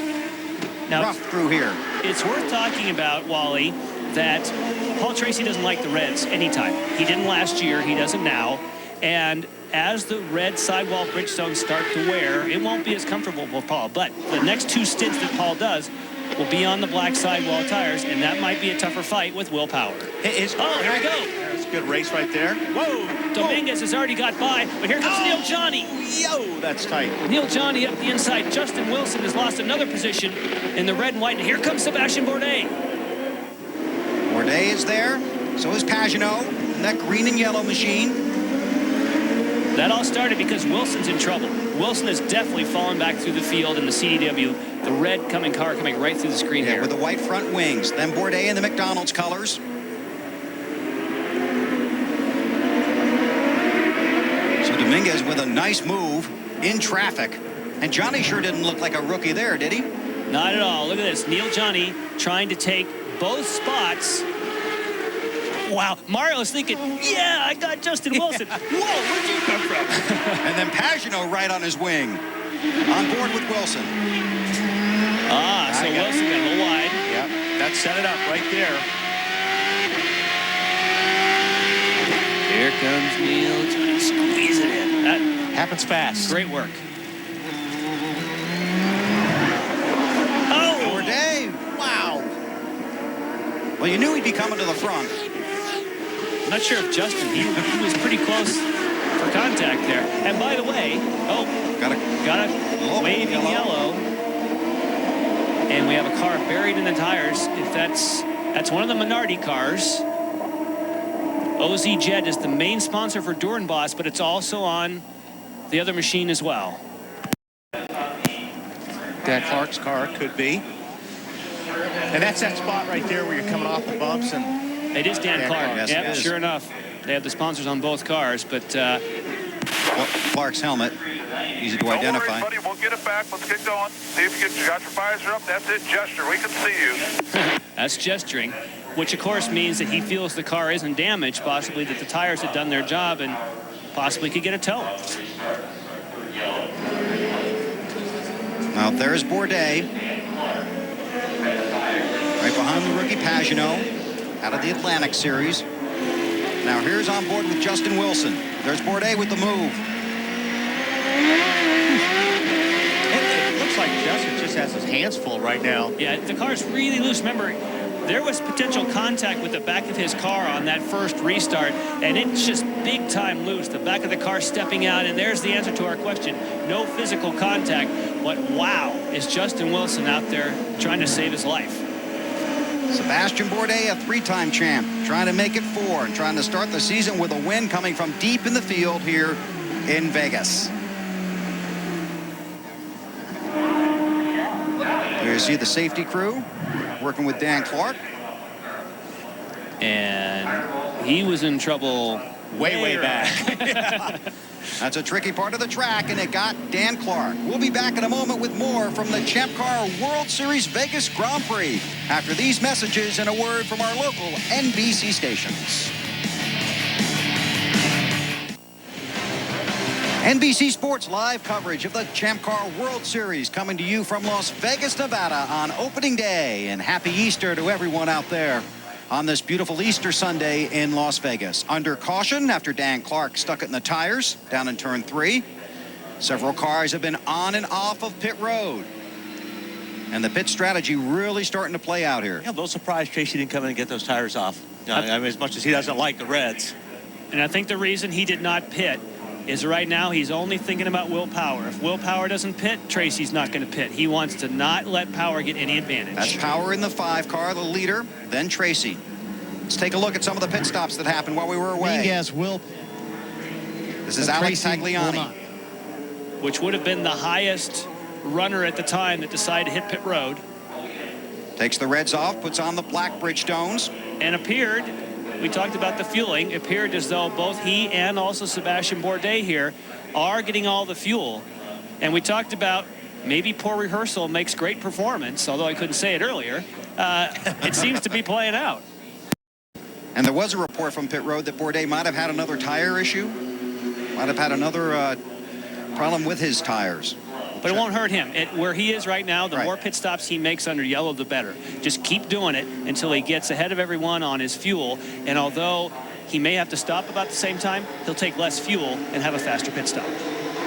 Now, rough through here. It's worth talking about, Wally, that Paul Tracy doesn't like the reds anytime. He didn't last year, he doesn't now. And as the red sidewall Bridgestones start to wear, it won't be as comfortable for Paul. But the next 2 stints that Paul does will be on the black sidewall tires, and that might be a tougher fight with Will Power. Oh, here we go. That's a good race right there. Whoa. Dominguez has already got by, but here comes Neil Johnny. Yo, that's tight. Neil Johnny up the inside. Justin Wilson has lost another position in the red and white, and here comes Sebastian Bourdais. Bourdais is there, so is Pagenaud in that green and yellow machine. That all started because Wilson's in trouble. Wilson has definitely fallen back through the field in the CDW. The red car coming right through the screen here. With the white front wings. Then Bourdais in the McDonald's colors. So Dominguez with a nice move in traffic. And Johnny sure didn't look like a rookie there, did he? Not at all. Look at this. Neil Johnny trying to take both spots. Wow, Mario is thinking, yeah, I got Justin Wilson. Whoa, where'd you come from? And then Pagenaud right on his wing. On board with Wilson. So Wilson got a little wide. Yep, that set it up right there. Here comes Neil Johnny squeezing in. That happens fast. Great work. Oh! Bourdais, wow. Well, you knew he'd be coming to the front. I'm not sure if Justin, he was pretty close for contact there. And by the way, got a waving yellow. And we have a car buried in the tires. If that's one of the Minardi cars. OZ Jet is the main sponsor for Doornbos, but it's also on the other machine as well. Dan Clark's car could be. And that's that spot right there where you're coming off the bumps. And it is Dan Clark. Yes, yep, it is. sure enough. They have the sponsors on both cars, but well, Clark's helmet, easy to identify. Don't worry, buddy. We'll get it back. Let's get going. See if you got your visor up. That's it. Gesture. We can see you. that's gesturing, which of course means that he feels the car isn't damaged, possibly that the tires had done their job and possibly could get a tow. Now there's Bourdais. Right behind the rookie Pagenaud out of the Atlantic Series. Now here's on board with Justin Wilson. There's Bourdais with the move. it looks like Justin just has his hands full right now. Yeah, the car's really loose. Remember, there was potential contact with the back of his car on that first restart, and it's just big time loose. The back of the car stepping out, and there's the answer to our question. No physical contact, but wow, is Justin Wilson out there trying to save his life. Sebastian Bourdais, a three-time champ, trying to make it 4 and trying to start the season with a win coming from deep in the field here in Vegas. There you see the safety crew working with Dan Clark. And he was in trouble way back. That's a tricky part of the track, and it got Dan Clark. We'll be back in a moment with more from the Champ Car World Series Vegas Grand Prix after these messages and a word from our local NBC stations. NBC Sports live coverage of the Champ Car World Series coming to you from Las Vegas, Nevada on opening day. And happy Easter to everyone out there on this beautiful Easter Sunday in Las Vegas. Under caution after Dan Clark stuck it in the tires down in turn 3. Several cars have been on and off of pit road. And the pit strategy really starting to play out here. Yeah, I'm a little surprised Tracy didn't come in and get those tires off. I mean, as much as he doesn't like the Reds. And I think the reason he did not pit is right now he's only thinking about Will Power. If Will Power doesn't pit, Tracy's not going to pit. He wants to not let Power get any advantage. That's Power in the 5 car, the leader, then Tracy. Let's take a look at some of the pit stops that happened while we were away. Yes, Will. This is Alex Tagliani. Which would have been the highest runner at the time that decided to hit pit road. Takes the Reds off, puts on the black Bridgestones. And appeared, we talked about the fueling, appeared as though both he and also Sebastian Bourdais here are getting all the fuel. And we talked about maybe poor rehearsal makes great performance, although I couldn't say it earlier. It seems to be playing out. And there was a report from pit road that Bourdais might have had another tire issue. Might have had another problem with his tires. But it won't hurt him. Where he is right now, the more pit stops he makes under yellow, the better. Just keep doing it until he gets ahead of everyone on his fuel. And although he may have to stop about the same time, he'll take less fuel and have a faster pit stop.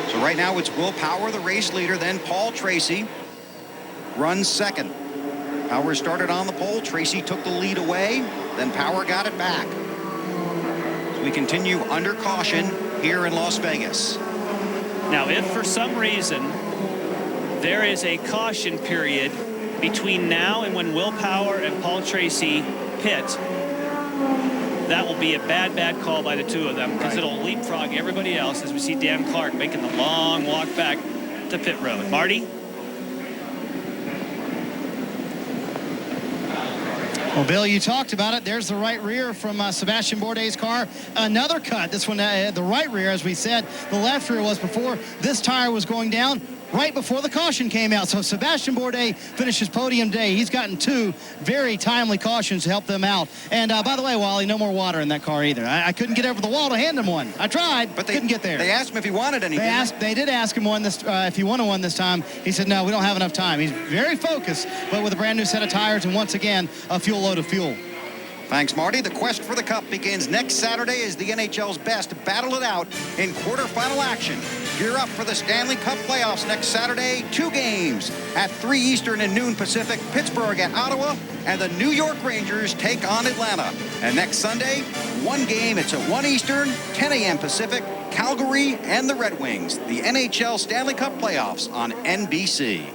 So right now it's Will Power, the race leader, then Paul Tracy runs second. Power started on the pole. Tracy took the lead away. Then Power got it back. So we continue under caution here in Las Vegas. Now, if for some reason there is a caution period between now and when Will Power and Paul Tracy pit, that will be a bad call by the two of them, because it'll leapfrog everybody else as we see Dan Clark making the long walk back to pit road. Marty? Well, Bill, you talked about it. There's the right rear from Sebastian Bourdais' car. Another cut. This one, the right rear, as we said. The left rear was before this tire was going down, right before the caution came out. So Sebastian Bourdais finishes podium day. He's gotten 2 very timely cautions to help them out. And by the way, Wally, no more water in that car either. I couldn't get over the wall to hand him one. I tried, but couldn't get there. They asked him if he wanted anything. They did ask him if he wanted one this time. He said, no, we don't have enough time. He's very focused, but with a brand new set of tires and once again, a fuel load of fuel. Thanks, Marty. The quest for the Cup begins next Saturday as the NHL's best battle it out in quarterfinal action. Gear up for the Stanley Cup playoffs next Saturday. 2 games at 3 Eastern and noon Pacific. Pittsburgh at Ottawa, and the New York Rangers take on Atlanta. And next Sunday, 1 game. It's at 1 Eastern, 10 a.m. Pacific. Calgary and the Red Wings. The NHL Stanley Cup playoffs on NBC.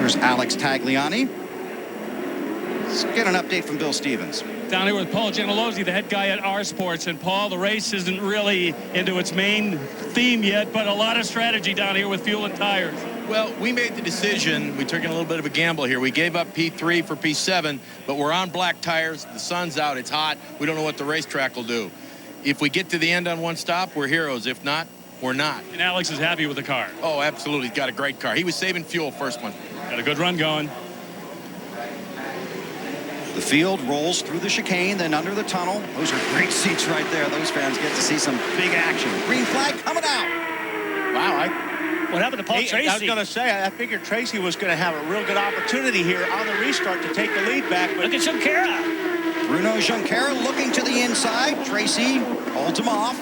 Here's Alex Tagliani. Let's get an update from Bill Stevens. Down here with Paul Gentilozzi, the head guy at R Sports. And Paul, the race isn't really into its main theme yet, but a lot of strategy down here with fuel and tires. Well, we made the decision. We took a little bit of a gamble here. We gave up P3 for P7, but we're on black tires. The sun's out. It's hot. We don't know what the racetrack will do. If we get to the end on one stop, we're heroes. If not, we're not. And Alex is happy with the car. Oh, absolutely. He's got a great car. He was saving fuel first one. Got a good run going. The field rolls through the chicane, then under the tunnel. Those are great seats right there. Those fans get to see some big action. Green flag coming out. Wow, what happened to Paul Tracy? I was going to say, I figured Tracy was going to have a real good opportunity here on the restart to take the lead back. But look at Junqueira. Bruno Junqueira looking to the inside. Tracy holds him off.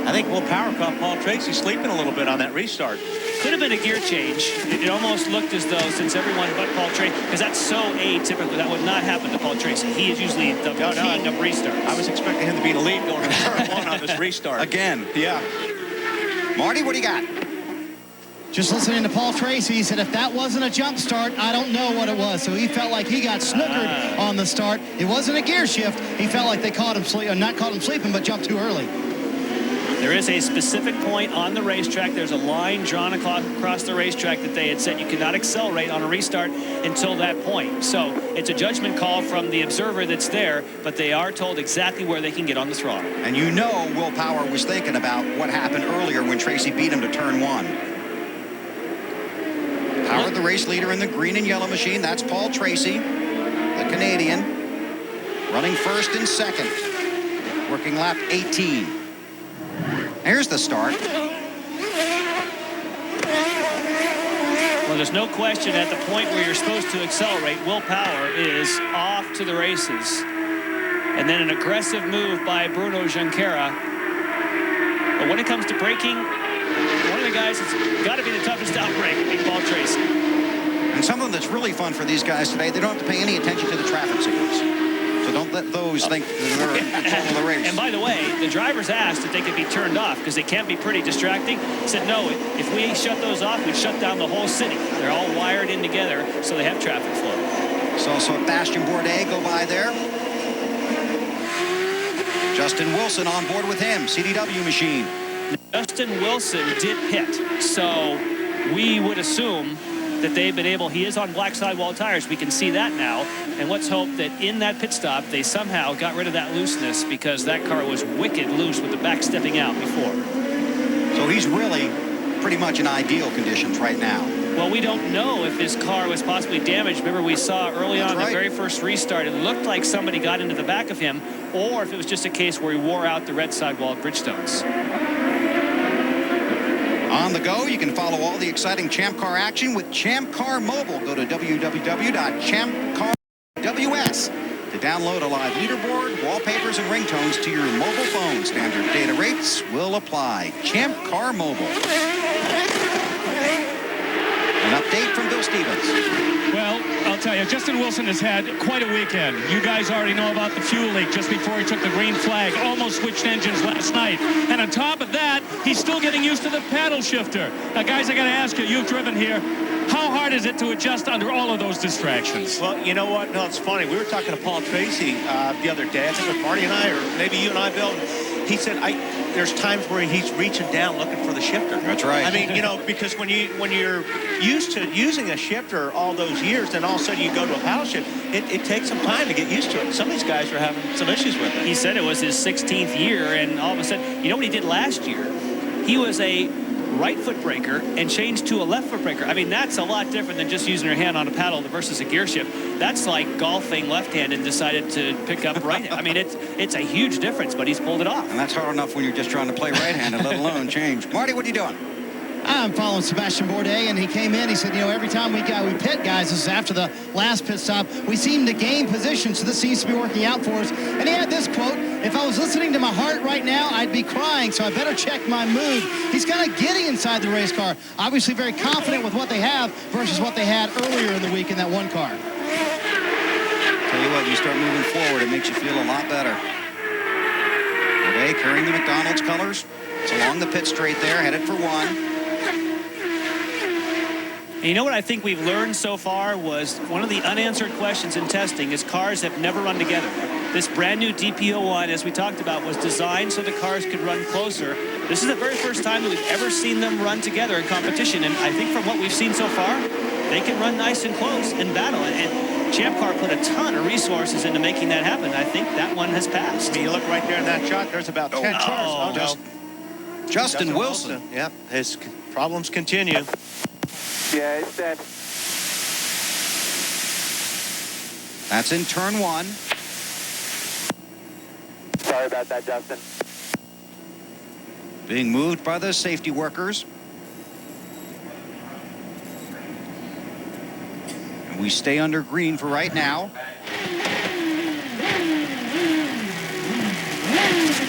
I think Will Power caught Paul Tracy sleeping a little bit on that restart. Could have been a gear change. It almost looked as though, since everyone but Paul Tracy, because that's so atypical, that would not happen to Paul Tracy. He is usually the king of restarts. I was expecting him to be in the lead going into turn one on this restart. Again. Yeah. Marty, what do you got? Just listening to Paul Tracy, he said if that wasn't a jump start, I don't know what it was. So he felt like he got snookered on the start. It wasn't a gear shift. He felt like they caught him not caught him sleeping, but jumped too early. There is a specific point on the racetrack. There's a line drawn across the racetrack that they had said you cannot accelerate on a restart until that point. So it's a judgment call from the observer that's there, but they are told exactly where they can get on the throttle. And you know Will Power was thinking about what happened earlier when Tracy beat him to turn one. Power, the race leader in the green and yellow machine. That's Paul Tracy, the Canadian, running first and second, working lap 18. Here's the start. Well, there's no question at the point where you're supposed to accelerate, Will Power is off to the races. And then an aggressive move by Bruno Junqueira. But when it comes to braking, one of the guys that's got to be the toughest to outbrake will be Paul Tracy. And something that's really fun for these guys today, they don't have to pay any attention to the traffic signals. So don't let those think that they're in control of the race. And by the way, the drivers asked if they could be turned off because they can be pretty distracting. Said no, if we shut those off, we'd shut down the whole city. They're all wired in together, so they have traffic flow. So Bastien Bourdais go by there. Justin Wilson on board with him, CDW machine. Justin Wilson did pit, so we would assume that they've been able, he is on black sidewall tires. We can see that now. And let's hope that in that pit stop, they somehow got rid of that looseness because that car was wicked loose with the back stepping out before. So he's really pretty much in ideal conditions right now. Well, we don't know if his car was possibly damaged. Remember, we saw early on the very first restart, it looked like somebody got into the back of him, or if it was just a case where he wore out the red sidewall Bridgestones. On the go, you can follow all the exciting Champ Car action with Champ Car Mobile. Go to www.champcar.ws to download a live leaderboard, wallpapers, and ringtones to your mobile phone. Standard data rates will apply. Champ Car Mobile. An update from Bill Stevens. Well, I'll tell you, Justin Wilson has had quite a weekend. You guys already know about the fuel leak just before he took the green flag. Almost switched engines last night. And on top of that, he's still getting used to the paddle shifter. Now, guys, I got to ask you, you've driven here. How hard is it to adjust under all of those distractions? Well, you know what? No, it's funny. We were talking to Paul Tracy the other day. I think with Marty and I, or maybe you and I, Bill. He said, there's times where he's reaching down looking for the shifter. That's right. I mean, you know, because when you're used to using a shifter all those years, then all of a sudden you go to a paddle shift, it takes some time to get used to it. Some of these guys are having some issues with it. He said it was his 16th year, and all of a sudden, you know what he did last year? He was a right foot breaker and changed to a left foot breaker. I mean, that's a lot different than just using your hand on a paddle versus a gear shift. That's like golfing left-handed and decided to pick up right. I mean, it's a huge difference, but he's pulled it off. And that's hard enough when you're just trying to play right-handed, let alone change. Marty, what are you doing? I'm following Bastien Bourdais, and he came in. He said, you know, every time we pit, guys, this is after the last pit stop, we seem to gain position, so this seems to be working out for us. And he had this quote, if I was listening to my heart right now, I'd be crying, so I better check my mood. He's kind of giddy inside the race car. Obviously very confident with what they have versus what they had earlier in the week in that one car. Tell you what, you start moving forward, it makes you feel a lot better. Bourdais carrying the McDonald's colors. It's along the pit straight there, headed for one. And you know what I think we've learned so far was one of the unanswered questions in testing is cars have never run together. This brand new DP01, as we talked about, was designed so the cars could run closer. This is the very first time that we've ever seen them run together in competition. And I think from what we've seen so far, they can run nice and close and battle. And Champ Car put a ton of resources into making that happen. I think that one has passed. I mean, you look right there in that shot, there's about 10 cars. Oh, no. Justin Wilson. Yep, his problems continue. Yeah, it's that. That's in turn 1. Sorry about that, Justin. Being moved by the safety workers. And we stay under green for right now.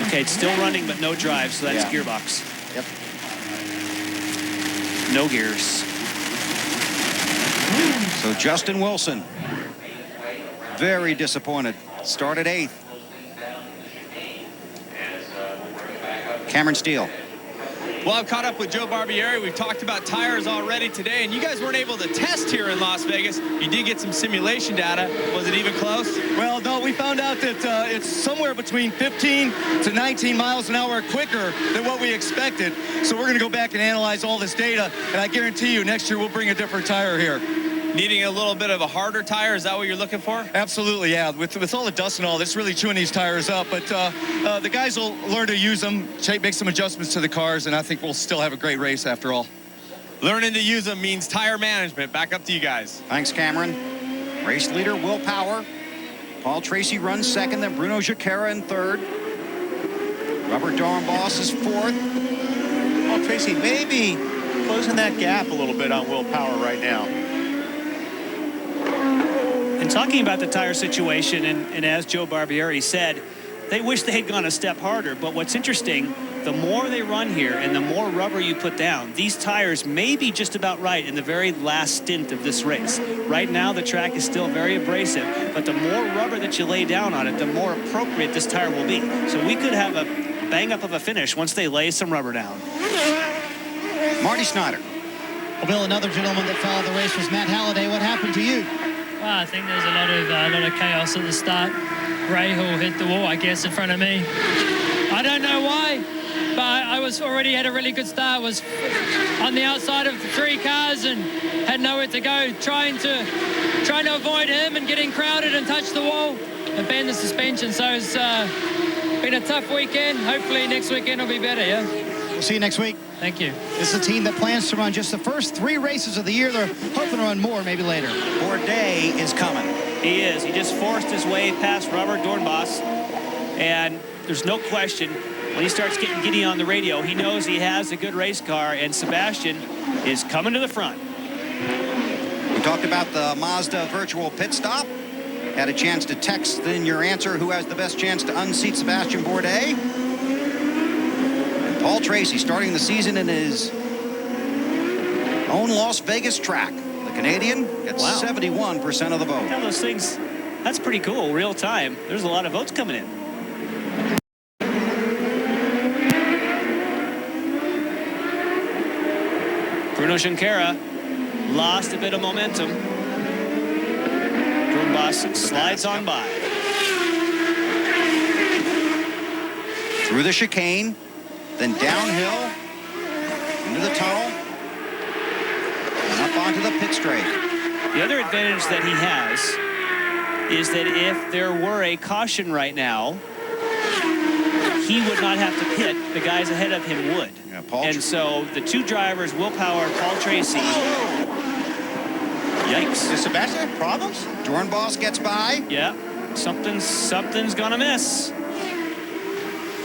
Okay, it's still running, but no drive, so that's gearbox. Yep. No gears. So Justin Wilson, very disappointed. Started 8th. Cameron Steele. Well, I've caught up with Joe Barbieri. We've talked about tires already today, and you guys weren't able to test here in Las Vegas. You did get some simulation data. Was it even close? Well, no, we found out that it's somewhere between 15 to 19 miles an hour quicker than what we expected. So we're going to go back and analyze all this data, and I guarantee you next year we'll bring a different tire here. Needing a little bit of a harder tire, is that what you're looking for? Absolutely, yeah. With all the dust and all, it's really chewing these tires up. But the guys will learn to use them, make some adjustments to the cars, and I think we'll still have a great race after all. Learning to use them means tire management. Back up to you guys. Thanks, Cameron. Race leader, Will Power. Paul Tracy runs 2nd, then Bruno Giacchera in 3rd. Robert Dornbos is 4th. Paul Tracy maybe closing that gap a little bit on Will Power right now. And talking about the tire situation, and as Joe Barbieri said, they wish they had gone a step harder. But what's interesting, the more they run here and the more rubber you put down, these tires may be just about right in the very last stint of this race. Right now, the track is still very abrasive, but the more rubber that you lay down on it, the more appropriate this tire will be. So we could have a bang up of a finish once they lay some rubber down. Marty Snyder. Well, Bill, another gentleman that followed the race was Matt Halliday. What happened to you? Well, I think there was a lot of chaos at the start. Rahal hit the wall, I guess, in front of me. I don't know why, but I already had a really good start. Was on the outside of the 3 cars and had nowhere to go, trying to avoid him and getting crowded and touch the wall and bend the suspension. So it's been a tough weekend. Hopefully next weekend will be better. Yeah. We'll see you next week. Thank you. This is a team that plans to run just the first 3 races of the year. They're hoping to run more maybe later. Bourdais is coming. He is. He just forced his way past Robert Dornbos. And there's no question, when he starts getting giddy on the radio, he knows he has a good race car, and Sebastian is coming to the front. We talked about the Mazda virtual pit stop. Had a chance to text in your answer who has the best chance to unseat Sebastian Bourdais. Paul Tracy starting the season in his own Las Vegas track. The Canadian gets 71% of the vote. Yeah, those things, that's pretty cool, real time. There's a lot of votes coming in. Bruno Giacchera lost a bit of momentum. Dornbos slides on by. Through the chicane. Then downhill into the tunnel and up onto the pit straight. The other advantage that he has is that if there were a caution right now, he would not have to pit. The guys ahead of him would. Yeah, and so the 2 drivers, Will Power and Paul Tracy. Yikes. Does Sebastian have problems? Dornbos gets by. Yeah, something's gonna miss.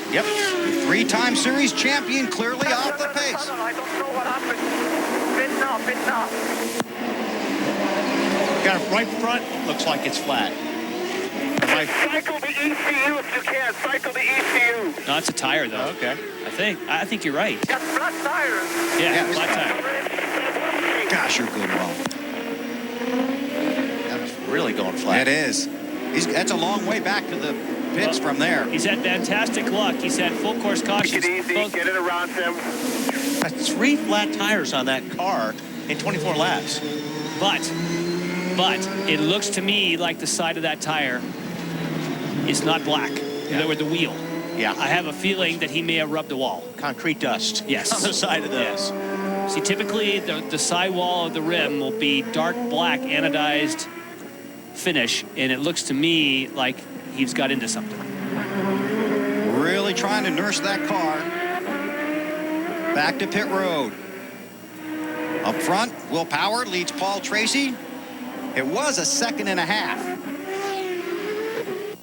Yep. 3-time series champion clearly off the pace. I don't know what happened. Bit now. Got it right front. Looks like it's flat. Cycle the ECU if you can. Cycle the ECU. No, it's a tire though. Okay. I think you're right. Got flat tires. Yeah, flat tire. Gosh, you're good, Will. That's really going flat. It is. That's a long way back to the pits from there. He's had fantastic luck. He's had full course cautions. Take it easy. Get it around him. Got 3 flat tires on that car. in 24 laps. But it looks to me like the side of that tire is not black. Yeah. With the wheel. Yeah. I have a feeling that he may have rubbed the wall. Concrete dust. Yes. On the side of those. Yes. See, typically the sidewall of the rim will be dark black anodized finish, and it looks to me like he's got into something. Really trying to nurse that car. Back to pit road. Up front, Will Power leads Paul Tracy. It was a second and a half.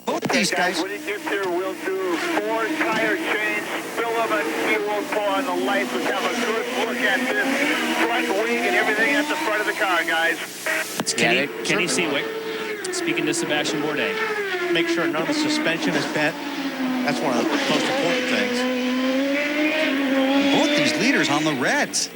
Both these guys. What he gets here, we'll do 4 tire change. Fill them and he will pour on the lights. We'll have a good look at this front wing and everything at the front of the car, guys. It's Kenny Seawick speaking to Sebastian Bourdais. Make sure none of the suspension is bent. That's one of the most important things. Both these leaders on the reds.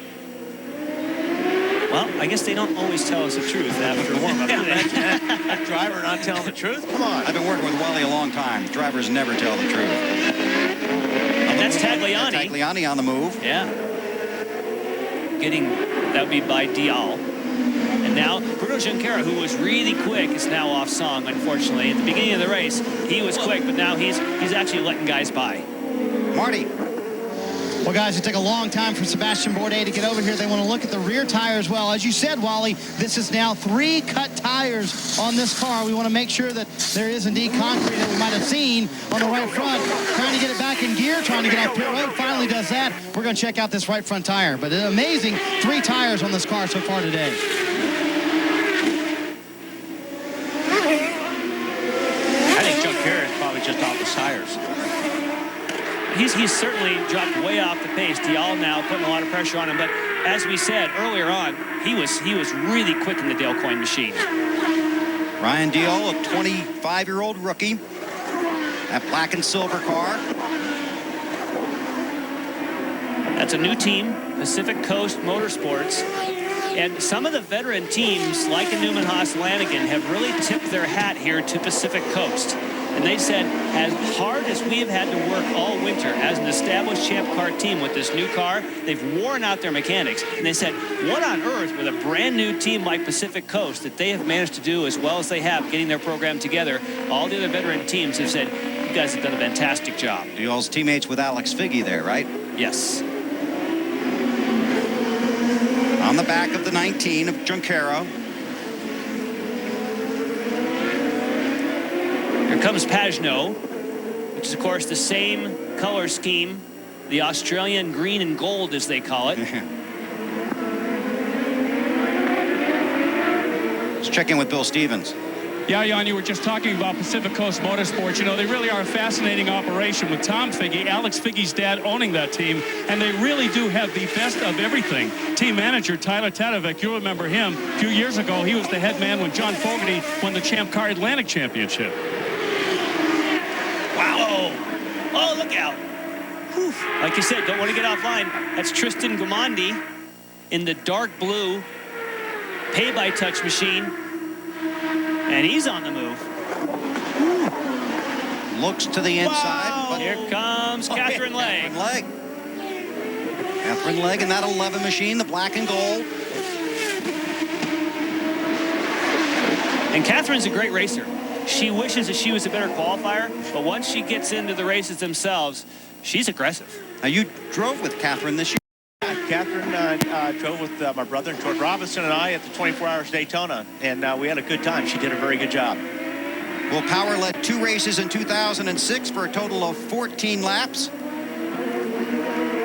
Well, I guess they don't always tell us the truth after warm-up. That driver not telling the truth? Come on. I've been working with Wally a long time. Drivers never tell the truth. And that's Tagliani. Tagliani on the move. Yeah. That would be by Dial. And now Bruno Junqueira, who was really quick, is now off song, unfortunately. At the beginning of the race, he was quick, but now he's actually letting guys by. Marty. Well, guys, it took a long time for Sebastian Bourdais to get over here. They want to look at the rear tire as well. As you said, Wally, this is now 3 cut tires on this car. We want to make sure that there is indeed concrete that we might have seen on the right front. Trying to get it back in gear, trying to get off pit road. Finally does that. We're going to check out this right front tire. But an amazing 3 tires on this car so far today. I think Junqueira is probably just off the tires. He's certainly dropped way off the pace. Dial now putting a lot of pressure on him. But as we said earlier on, he was really quick in the Dale Coyne machine. Ryan Dial, a 25-year-old rookie. That black and silver car. That's a new team, Pacific Coast Motorsports. And some of the veteran teams, like a Newman Haas Lanigan, have really tipped their hat here to Pacific Coast. And they said, as hard as we have had to work all winter as an established Champ Car team with this new car, they've worn out their mechanics. And they said, what on earth with a brand new team like Pacific Coast that they have managed to do as well as they have getting their program together? All the other veteran teams have said, you guys have done a fantastic job. Dial's teammates with Alex Figge there, right? Yes. On the back of the 19 of Junqueira. Here comes Pagenaud, which is, of course, the same color scheme, the Australian green and gold, as they call it. Let's check in with Bill Stevens. Yeah, Jan, you were just talking about Pacific Coast Motorsports. You know, they really are a fascinating operation with Tom Figge, Alex Figge's dad, owning that team. And they really do have the best of everything. Team manager Tyler Tadovic, you'll remember him. A few years ago, he was the head man when John Fogerty won the Champ Car Atlantic Championship. Wow. Oh, look out. Whew. Like you said, don't want to get offline. That's Tristan Gamandi in the dark blue pay-by-touch machine. And he's on the move. Looks to the inside. Wow. But here comes Catherine Legg. Catherine Legg in that 11 machine, the black and gold. And Catherine's a great racer. She wishes that she was a better qualifier, but once she gets into the races themselves, she's aggressive. Now, you drove with Catherine this year. Catherine drove with my brother, George Robinson, and I at the 24 Hours Daytona, and we had a good time. She did a very good job. Will Power led 2 races in 2006 for a total of 14 laps.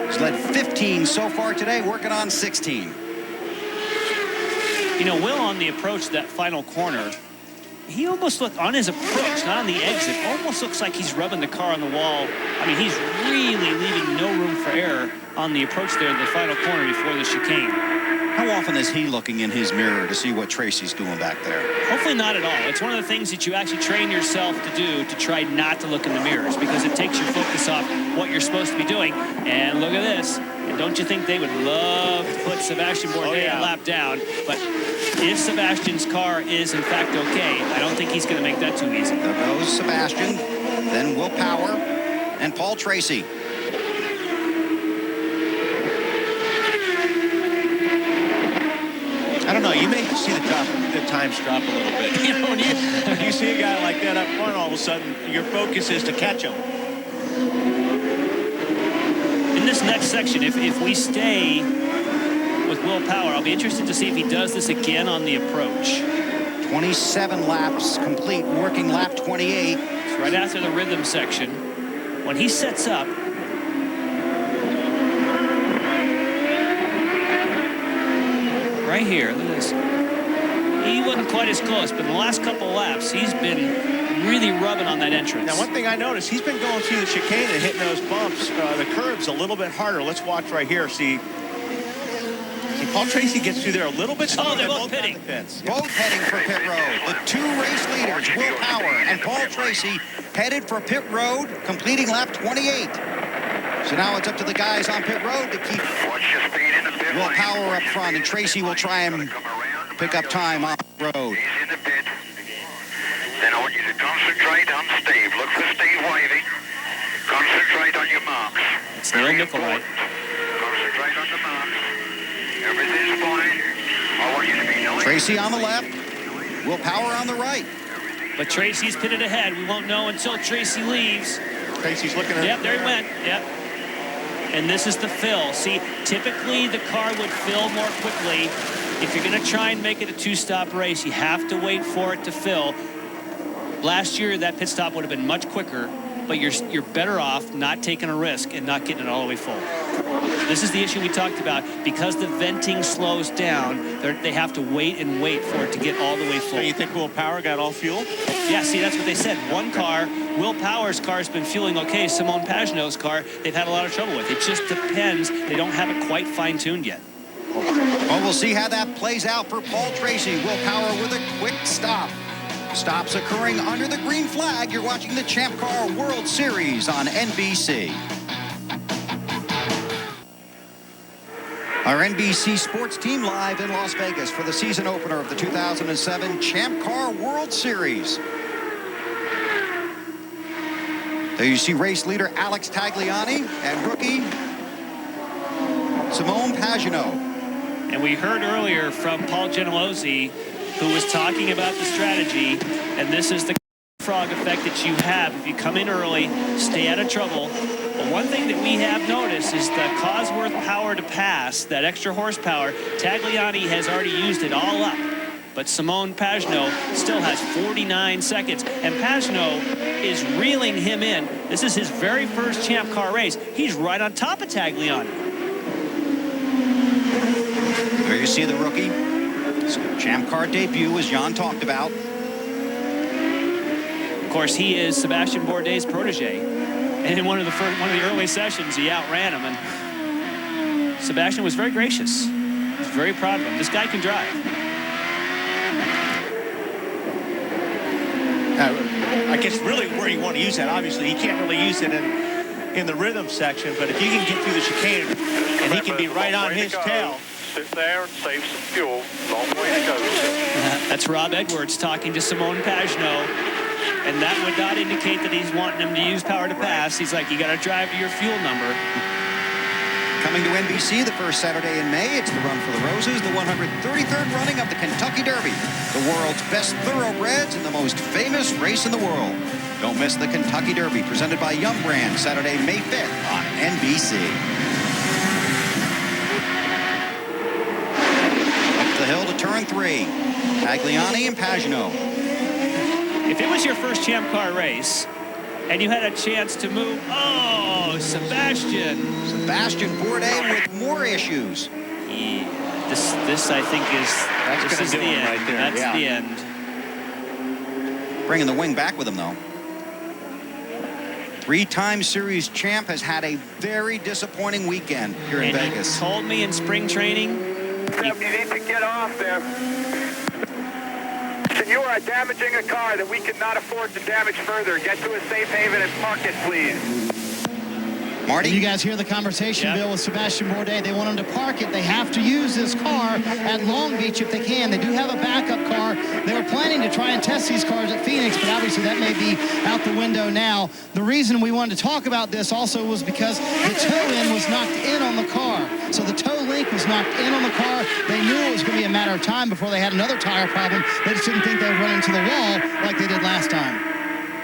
He's led 15 so far today, working on 16. You know, Will, on the approach to that final corner, he almost looked, on his approach, not on the exit, almost looks like he's rubbing the car on the wall. I mean, he's really leaving no room for error on the approach there in the final corner before the chicane. How often is he looking in his mirror to see what Tracy's doing back there? Hopefully not at all. It's one of the things that you actually train yourself to do, to try not to look in the mirrors, because it takes your focus off what you're supposed to be doing. And look at this. And don't you think they would love to put Sebastian Bourdais a lap down? But if Sebastian's car is, in fact, okay, I don't think he's going to make that too easy. There goes Sebastian, then Will Power, and Paul Tracy. see the times drop a little bit. You know, when you see a guy like that up front, all of a sudden your focus is to catch him. In this next section, if we stay with Will Power, I'll be interested to see if he does this again on the approach. 27 laps complete, working lap 28. It's right after the rhythm section. When he sets up, right here, look at this. He wasn't quite as close, but in the last couple of laps, he's been really rubbing on that entrance. Now, one thing I noticed, he's been going through the chicane and hitting those bumps, the curves a little bit harder. Let's watch right here. See, Paul Tracy gets through there a little bit slower. Oh, they're both pitting. Both heading for pit road. The two race leaders, Will Power and Paul Tracy, headed for pit road, completing lap 28. So now it's up to the guys on pit road to keep Will Power up front, and Tracy will try and pick up time on the road. Then I want you to concentrate on Steve. Look for Steve waving. Concentrate on your marks. It's Neil Nicolai. Concentrate on the marks. Everything's fine. I want you to be knowing. Tracy on the left, Will Power on the right. But Tracy's pitted ahead. We won't know until Tracy leaves. Tracy's looking at. Yep, there he went. Yep. And this is the fill. See, typically the car would fill more quickly. If you're going to try and make it a two-stop race, you have to wait for it to fill. Last year, that pit stop would have been much quicker, but you're better off not taking a risk and not getting it all the way full. This is the issue we talked about. Because the venting slows down, they have to wait and wait for it to get all the way full. So you think Will Power got all fuel? Yeah, see, that's what they said. One car, Will Power's car's been fueling okay. Simone Pagenaud's car, they've had a lot of trouble with. It just depends. They don't have it quite fine-tuned yet. Well, we'll see how that plays out for Paul Tracy. Will Power with a quick stop. Stops occurring under the green flag. You're watching the Champ Car World Series on NBC. Our NBC Sports team live in Las Vegas for the season opener of the 2007 Champ Car World Series. There you see race leader Alex Tagliani and rookie Simone Pagenaud. And we heard earlier from Paul Gentilozzi, who was talking about the strategy, and this is the frog effect that you have. If you come in early, stay out of trouble. But one thing that we have noticed is the Cosworth power to pass, that extra horsepower, Tagliani has already used it all up. But Simone Pagenaud still has 49 seconds, and Pagenaud is reeling him in. This is his very first Champ Car race. He's right on top of Tagliani. There you see the rookie. Champ Car debut, as Jan talked about. Of course, he is Sebastian Bourdais' protege. And in one of the early sessions, he outran him. And Sebastian was very gracious. He was very proud of him. This guy can drive. I guess really where you want to use that, obviously, he can't really use it in the rhythm section, but if you can get through the chicane and he can be right on his tail. Sit there and save some fuel. Long way to go. That's Rob Edwards talking to Simone Pagenaud. And that would not indicate that he's wanting him to use power to pass. He's like, you got to drive to your fuel number. Coming to NBC the first Saturday in May, it's the Run for the Roses, the 133rd running of the Kentucky Derby, the world's best thoroughbreds and the most famous race in the world. Don't miss the Kentucky Derby, presented by Yum Brand, Saturday, May 5th on NBC. Up the hill to turn 3, Tagliani and Pagenaud. If it was your first Champ Car race and you had a chance to move, oh, Sebastian Bourdais with more issues. Yeah, this I think is the end. Right there. That's the end. Bringing the wing back with him, though. 3-time series champ has had a very disappointing weekend here in Vegas. He told me in spring training. You need to get off there. You are damaging a car that we cannot afford to damage further. Get to a safe haven and park it, please. Marty? You guys hear the conversation, Bill, with Sebastian Bourdais. They want him to park it. They have to use this car at Long Beach if they can. They do have a backup car. They were planning to try and test these cars at Phoenix, but obviously that may be out the window now. The reason we wanted to talk about this also was because the toe end was knocked in on the car. So the toe link was was knocked in on the car. They knew it was going to be a matter of time before they had another tire problem. They just didn't think they would run into the wall like they did last time.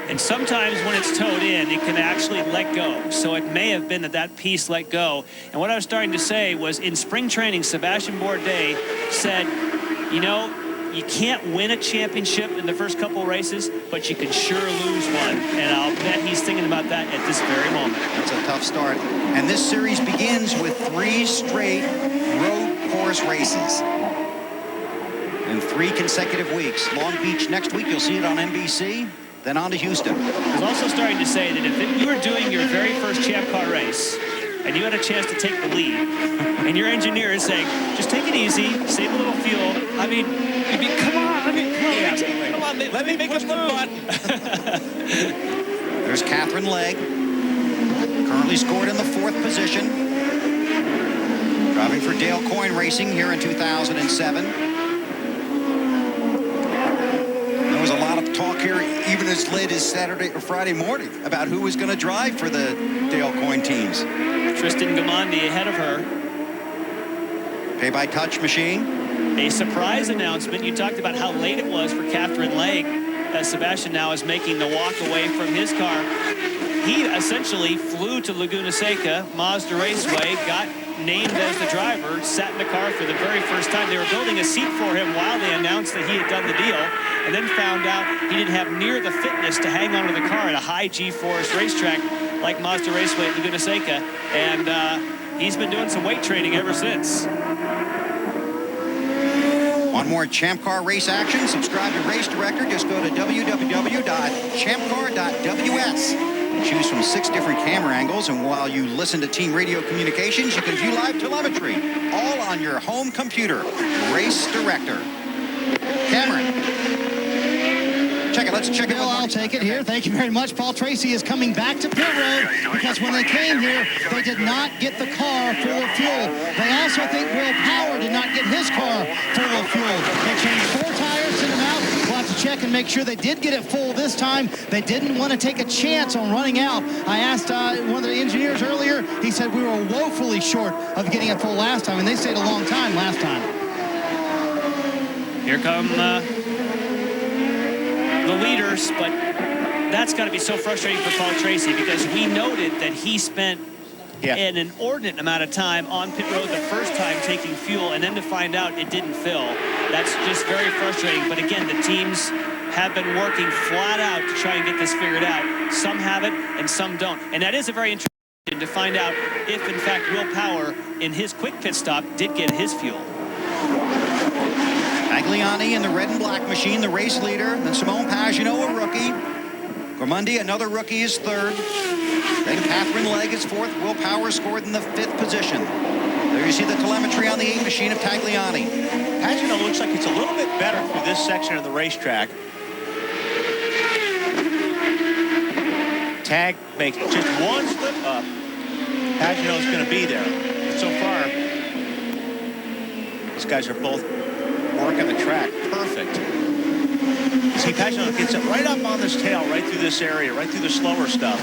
And sometimes when it's towed in, it can actually let go. So it may have been that that piece let go. And what I was starting to say was in spring training, Sebastian Bourdais said, you know, you can't win a championship in the first couple races, but you can sure lose one. And I'll bet he's thinking about that at this very moment. It's a tough start. And this series begins with 3 straight road course races in 3 consecutive weeks. Long Beach next week, you'll see it on NBC. Then on to Houston. I was also starting to say that if you were doing your very first Champ Car race and you had a chance to take the lead, and your engineer is saying, just take it easy, save a little fuel. I mean, come on, let me make a move. There's Catherine Legg, currently scored in the 4th position. Driving for Dale Coyne Racing here in 2007. There was a lot of talk here, even as late as Saturday or Friday morning, about who was going to drive for the Dale Coyne teams. Tristan Gamandi ahead of her. Pay-by-touch machine. A surprise announcement. You talked about how late it was for Catherine Legg, as Sebastian now is making the walk away from his car. He essentially flew to Laguna Seca, Mazda Raceway, got named as the driver, sat in the car for the very first time. They were building a seat for him while they announced that he had done the deal, and then found out he didn't have near the fitness to hang onto the car at a high G-force racetrack like Mazda Raceway at Laguna Seca, and he's been doing some weight training ever since. Want more Champ Car race action? Subscribe to Race Director. Just go to www.champcar.ws. Choose from 6 different camera angles, and while you listen to Team Radio Communications, you can view live telemetry, all on your home computer. Race Director. Cameron. Check it. Let's check it. Bill, I'll take it here. Thank you very much. Paul Tracy is coming back to pit road because when they came here, they did not get the car full of fuel. They also think Will Power did not get his car full of fuel. They changed 4 tires, sent them out. We'll have to check and make sure they did get it full this time. They didn't want to take a chance on running out. I asked one of the engineers earlier. He said we were woefully short of getting it full last time, and they stayed a long time last time. Here come the leaders, but that's got to be so frustrating for Paul Tracy because we noted that he spent an inordinate amount of time on pit road the first time taking fuel, and then to find out it didn't fill. That's just very frustrating. But again, the teams have been working flat out to try and get this figured out. Some have it and some don't. And that is a very interesting to find out if, in fact, Will Power in his quick pit stop did get his fuel. Agliani in the red and black machine, the race leader. Then Simone Pagenaud, a rookie. Gormundi, another rookie, is 3rd. Then Catherine Legg is 4th. Will Power scored in the 5th position. There you see the telemetry on the 8 machine of Tagliani. Pagenaud looks like it's a little bit better through this section of the racetrack. Tag makes just 1 slip up. Pagenaud's going to be there. But so far, these guys are both working the track perfect. See, Pagenaud gets it right up on this tail, right through this area, right through the slower stuff.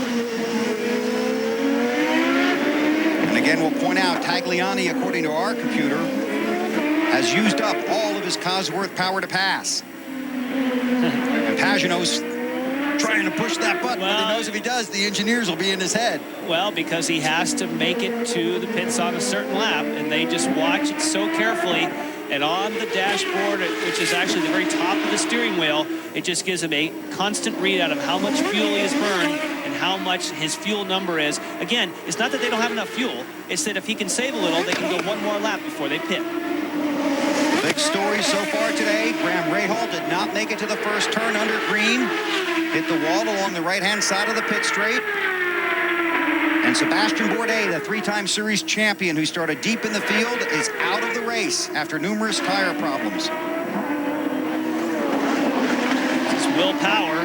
And again, we'll point out, Tagliani, according to our computer, has used up all of his Cosworth power to pass. And Pagenaud's trying to push that button, but he knows if he does, the engineers will be in his head. Well, because he has to make it to the pits on a certain lap, and they just watch it so carefully. And on the dashboard, which is actually the very top of the steering wheel, it just gives him a constant readout of how much fuel he has burned and how much his fuel number is. Again, it's not that they don't have enough fuel. It's that if he can save a little, they can go 1 more lap before they pit. Big story so far today. Graham Rahal did not make it to the first turn under green. Hit the wall along the right-hand side of the pit straight. And Sebastian Bourdais, the 3-time series champion who started deep in the field, is out of the race after numerous tire problems. This is Will Power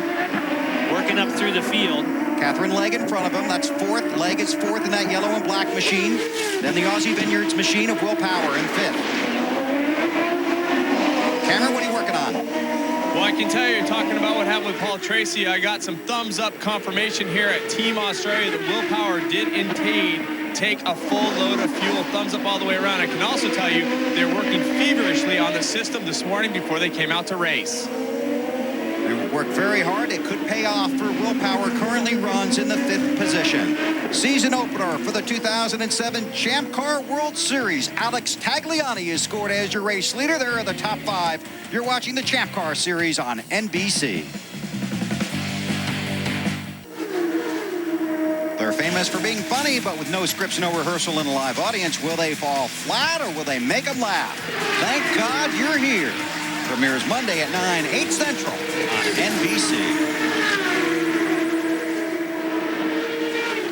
working up through the field. Catherine Legg in front of him. That's 4th. Legg is 4th in that yellow and black machine. Then the Aussie Vineyards machine of Will Power in 5th. Cameron, what are you working on? Well, I can tell you, talking about what happened with Paul Tracy, I got some thumbs up confirmation here at Team Australia that Will Power did indeed take a full load of fuel. Thumbs up all the way around. I can also tell you they're working feverishly on the system this morning before they came out to race. They worked very hard. It could pay off for Will Power. Currently runs in the 5th position. Season opener for the 2007 Champ Car World Series. Alex Tagliani is scored as your race leader. There are the top 5. You're watching the Champ Car Series on NBC. They're famous for being funny, but with no scripts, no rehearsal, and a live audience, will they fall flat or will they make them laugh? Thank God you're here. Premieres Monday at 9, 8 Central on NBC.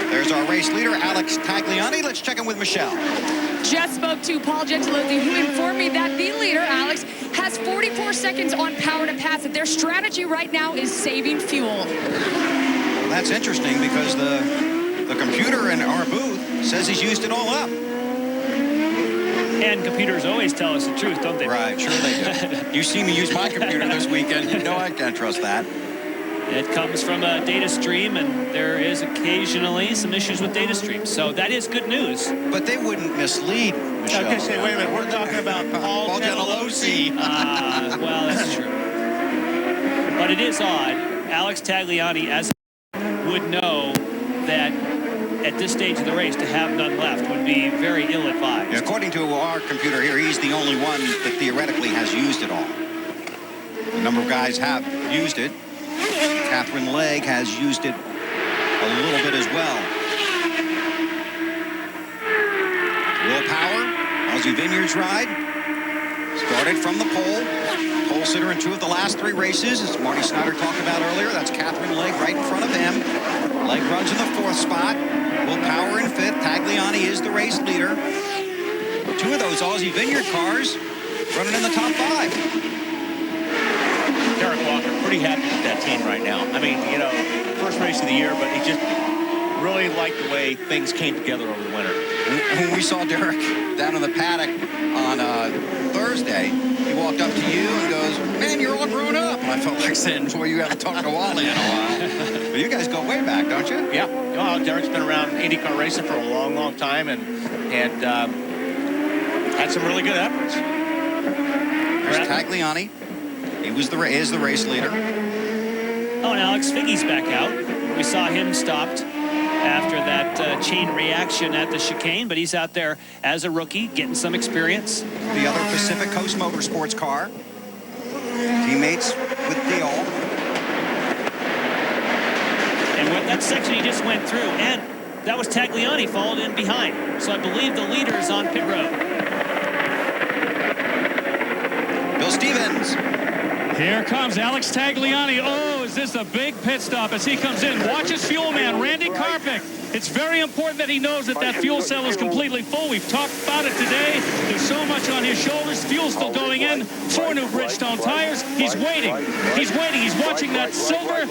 There's our race leader, Alex Tagliani. Let's check in with Michelle. Just spoke to Paul Gentilozzi, who informed me that the leader, Alex, has 44 seconds on power to pass it. Their strategy right now is saving fuel. Well, that's interesting because the computer in our booth says he's used it all up. And computers always tell us the truth, don't they? Right, sure they do. You see me use my computer this weekend. You know I can't trust that. It comes from a data stream, and there is occasionally some issues with data streams. So that is good news. But they wouldn't mislead, Michelle. I was going to say, wait a minute, we're talking about Paul Gentilozzi. Well, that's true. But it is odd. Alex Tagliani, as would know that at this stage of the race, to have none left would be very ill-advised. Yeah, according to our computer here, he's the only one that theoretically has used it all. A number of guys have used it. Catherine Legg has used it a little bit as well. Will Power, Aussie Vineyards ride, started from the pole. Pole sitter in 2 of the last 3 races, as Marty Snyder talked about earlier. That's Catherine Legg right in front of him. Legg runs in the 4th spot. Will Power in 5th. Tagliani is the race leader. 2 of those Aussie Vineyard cars running in the top 5. Derek Walker, pretty happy with that team right now. I mean, you know, first race of the year, but he just really liked the way things came together over the winter. When we saw Derek down in the paddock on Thursday, he walked up to you and goes, "Man, you're all grown up." And I felt like saying, "Boy, you haven't talked to Wally in a while." But you guys go way back, don't you? Yeah. Well, Derek's been around IndyCar racing for a long, long time, and had some really good efforts. There's Tagliani. He was is the race leader. Oh, and Alex Figge's back out. We saw him stopped after that chain reaction at the chicane, but he's out there as a rookie, getting some experience. The other Pacific Coast Motorsports car. Teammates with Diol. And with that section he just went through, and that was Tagliani followed in behind. So I believe the leader is on pit road. Bill Stevens. Here comes Alex Tagliani. Oh, is this a big pit stop as he comes in? Watch his fuel man, Randy Karpik. It's very important that he knows that that fuel cell is completely full. We've talked about it today. There's so much on his shoulders. Fuel's still going in. 4 new Bridgestone tires. He's waiting. He's waiting. He's watching that silver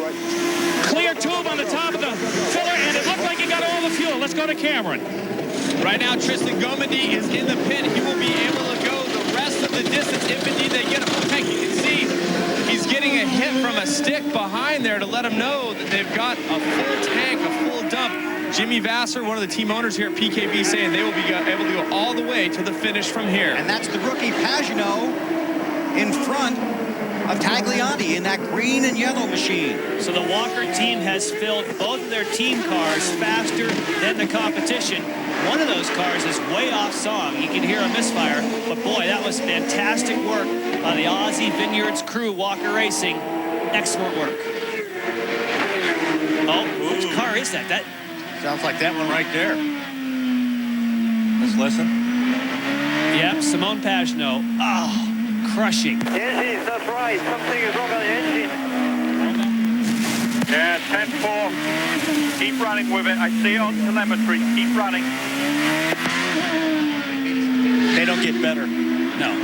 clear tube on the top of the filler, and it looked like he got all the fuel. Let's go to Cameron. Right now, Tristan Gomendy is in the pit. He will be able to go the rest of the distance if indeed they get a full tank. You can see he's getting a hit from a stick behind there to let him know that they've got a full tank, a full dump. Jimmy Vassar, one of the team owners here at PKB, saying they will be able to go all the way to the finish from here. And that's the rookie Pagano in front of Tagliani in that green and yellow machine. So the Walker team has filled both of their team cars faster than the competition. One of those cars is way off song. You can hear a misfire, but boy, that was fantastic work by the Aussie Vineyards crew, Walker Racing. Excellent work. Oh, which car is that? That sounds like that one right there. Let's listen. Yep, Simone Pagano. Oh, crushing. Engines, that's right. Something is wrong on the engine. Yeah, 10-4. Keep running with it. I see it on telemetry. Keep running. They don't get better. No,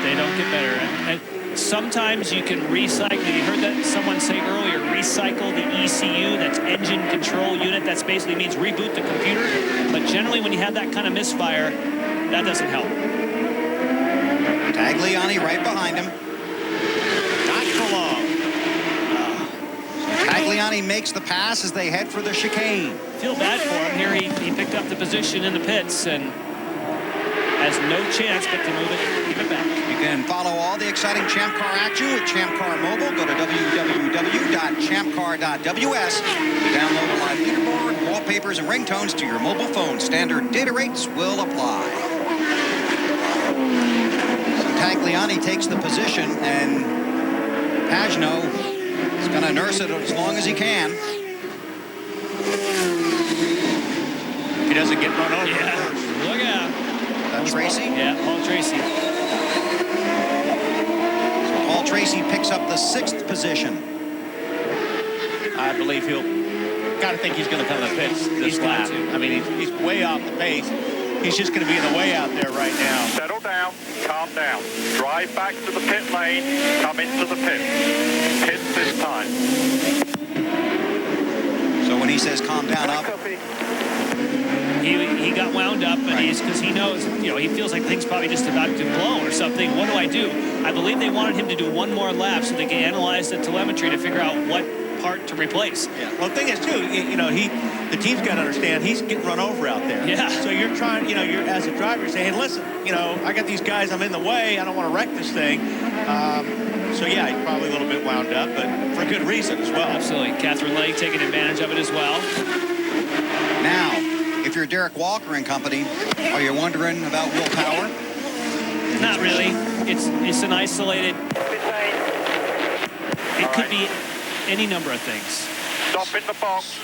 they don't get better. And sometimes you can recycle. You heard that someone say earlier, recycle the ECU, that's engine control unit. That basically means reboot the computer. But generally when you have that kind of misfire, that doesn't help. Tagliani right behind him. Not for long. So Tagliani Tagliani makes the pass as they head for the chicane. Feel bad for him here. He picked up the position in the pits and has no chance but to move it, give it back. You can follow all the exciting Champ Car action with Champ Car Mobile. Go to www.champcar.ws to download a live leaderboard, wallpapers, and ringtones to your mobile phone. Standard data rates will apply. So Tagliani takes the position, and Pagenaud is going to nurse it as long as he can. He doesn't get run over. Yeah, look out. Tracy? Yeah, Paul Tracy. So Paul Tracy picks up the 6th position. I believe got to think he's going to come to the pits this lap. I mean, he's way off the pace. He's just going to be in the way out there right now. Settle down, calm down. Drive back to the pit lane, come into the pit. Pits this time. So when he says calm down, up. He got wound up, but because he knows, he feels like things probably just about to blow or something. What do? I believe they wanted him to do one more lap so they can analyze the telemetry to figure out what part to replace. Yeah. Well, the thing is, too, the team's got to understand he's getting run over out there. Yeah. So you're trying, you're as a driver, you're saying, hey, listen, I got these guys, I'm in the way, I don't want to wreck this thing. So, yeah, he's probably a little bit wound up, but for good reason as well. Absolutely. Catherine Legg taking advantage of it as well. Now, if you're Derek Walker and company, are you wondering about Will Power? Not really. It's an isolated. It could be any number of things. Stop in the box.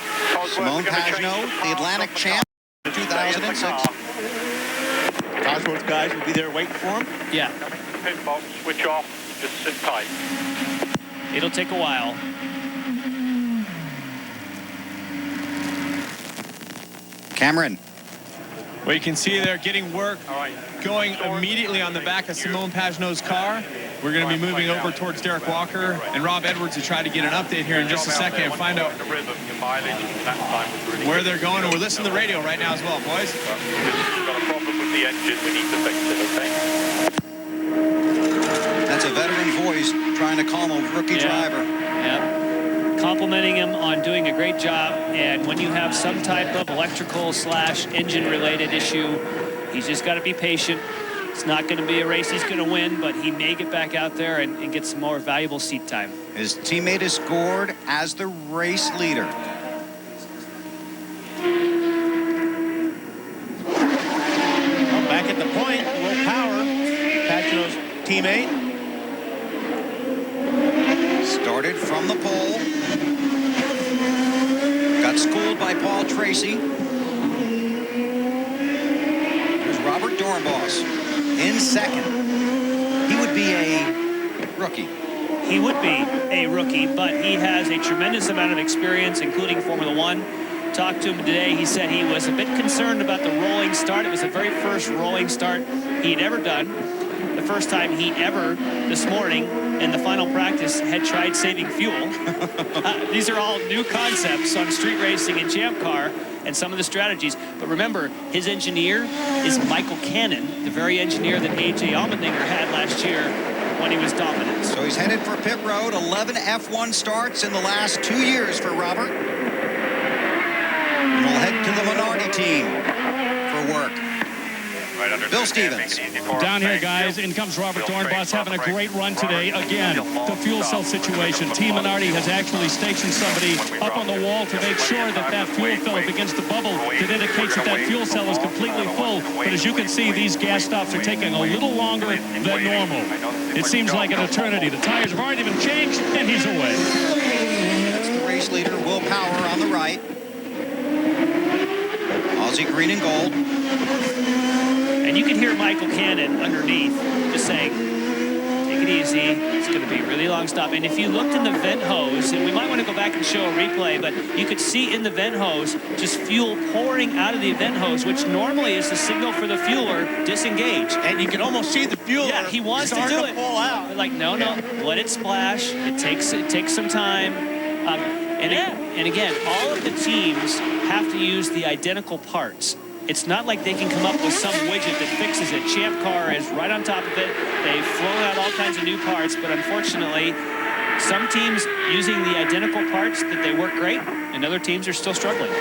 Simone Pagenaud, the Atlantic champ, 2006. Cosworth's guys will be there waiting for him. Yeah. Pit box, switch off, just sit tight. It'll take a while. Cameron. Well, you can see they're getting work going immediately on the back of Simone Pagenaud's car. We're going to be moving over towards Derek Walker and Rob Edwards to try to get an update here in just a second and find out where they're going. And we're listening to the radio right now as well, boys. We've got a problem with the engine. We need to fix it, okay? That's a veteran voice trying to calm a rookie driver. Yep. Complimenting him on doing a great job, and when you have some type of electrical / engine related issue, he's just got to be patient. It's not going to be a race he's going to win, but he may get back out there and get some more valuable seat time. His teammate is scored as the race leader. Well, back at the point, Will Power, Pagenaud's teammate. Started from the pole. Got schooled by Paul Tracy. There's Robert Dornbos in second. He would be a rookie. He would be a rookie, but he has a tremendous amount of experience, including Formula One. Talked to him today. He said he was a bit concerned about the rolling start. It was the very first rolling start he'd ever done. The first time he ever, this morning, in the final practice, had tried saving fuel. These are all new concepts on street racing and Champ Car and some of the strategies. But remember, his engineer is Michael Cannon, the very engineer that A.J. Allmendinger had last year when he was dominant. So he's headed for pit road. 11 F1 starts in the last 2 years for Robert. And we'll head to the Minardi team for work. Bill Stevens. Down here, guys, in comes Robert Dornbos, having a great run today. Again, the fuel cell situation. Team Minardi has actually stationed somebody up on the wall to make sure that that fuel fill begins to bubble. That indicates that that fuel cell is completely full. But as you can see, these gas stops are taking a little longer than normal. It seems like an eternity. The tires have already been changed, and he's away. That's the race leader, Will Power, on the right. Aussie green and gold. And you can hear Michael Cannon underneath just saying, take it easy. It's going to be a really long stop. And if you looked in the vent hose, and we might want to go back and show a replay, but you could see in the vent hose just fuel pouring out of the vent hose, which normally is the signal for the fueler disengage. And you can almost see the fueler. Yeah, he wants to do it. Pull out. Like, no, let it splash. It takes some time. And again, all of the teams have to use the identical parts. It's not like they can come up with some widget that fixes it. Champ Car is right on top of it. They've flown out all kinds of new parts, but unfortunately, Some teams using the identical parts that they work great, and other teams are still struggling.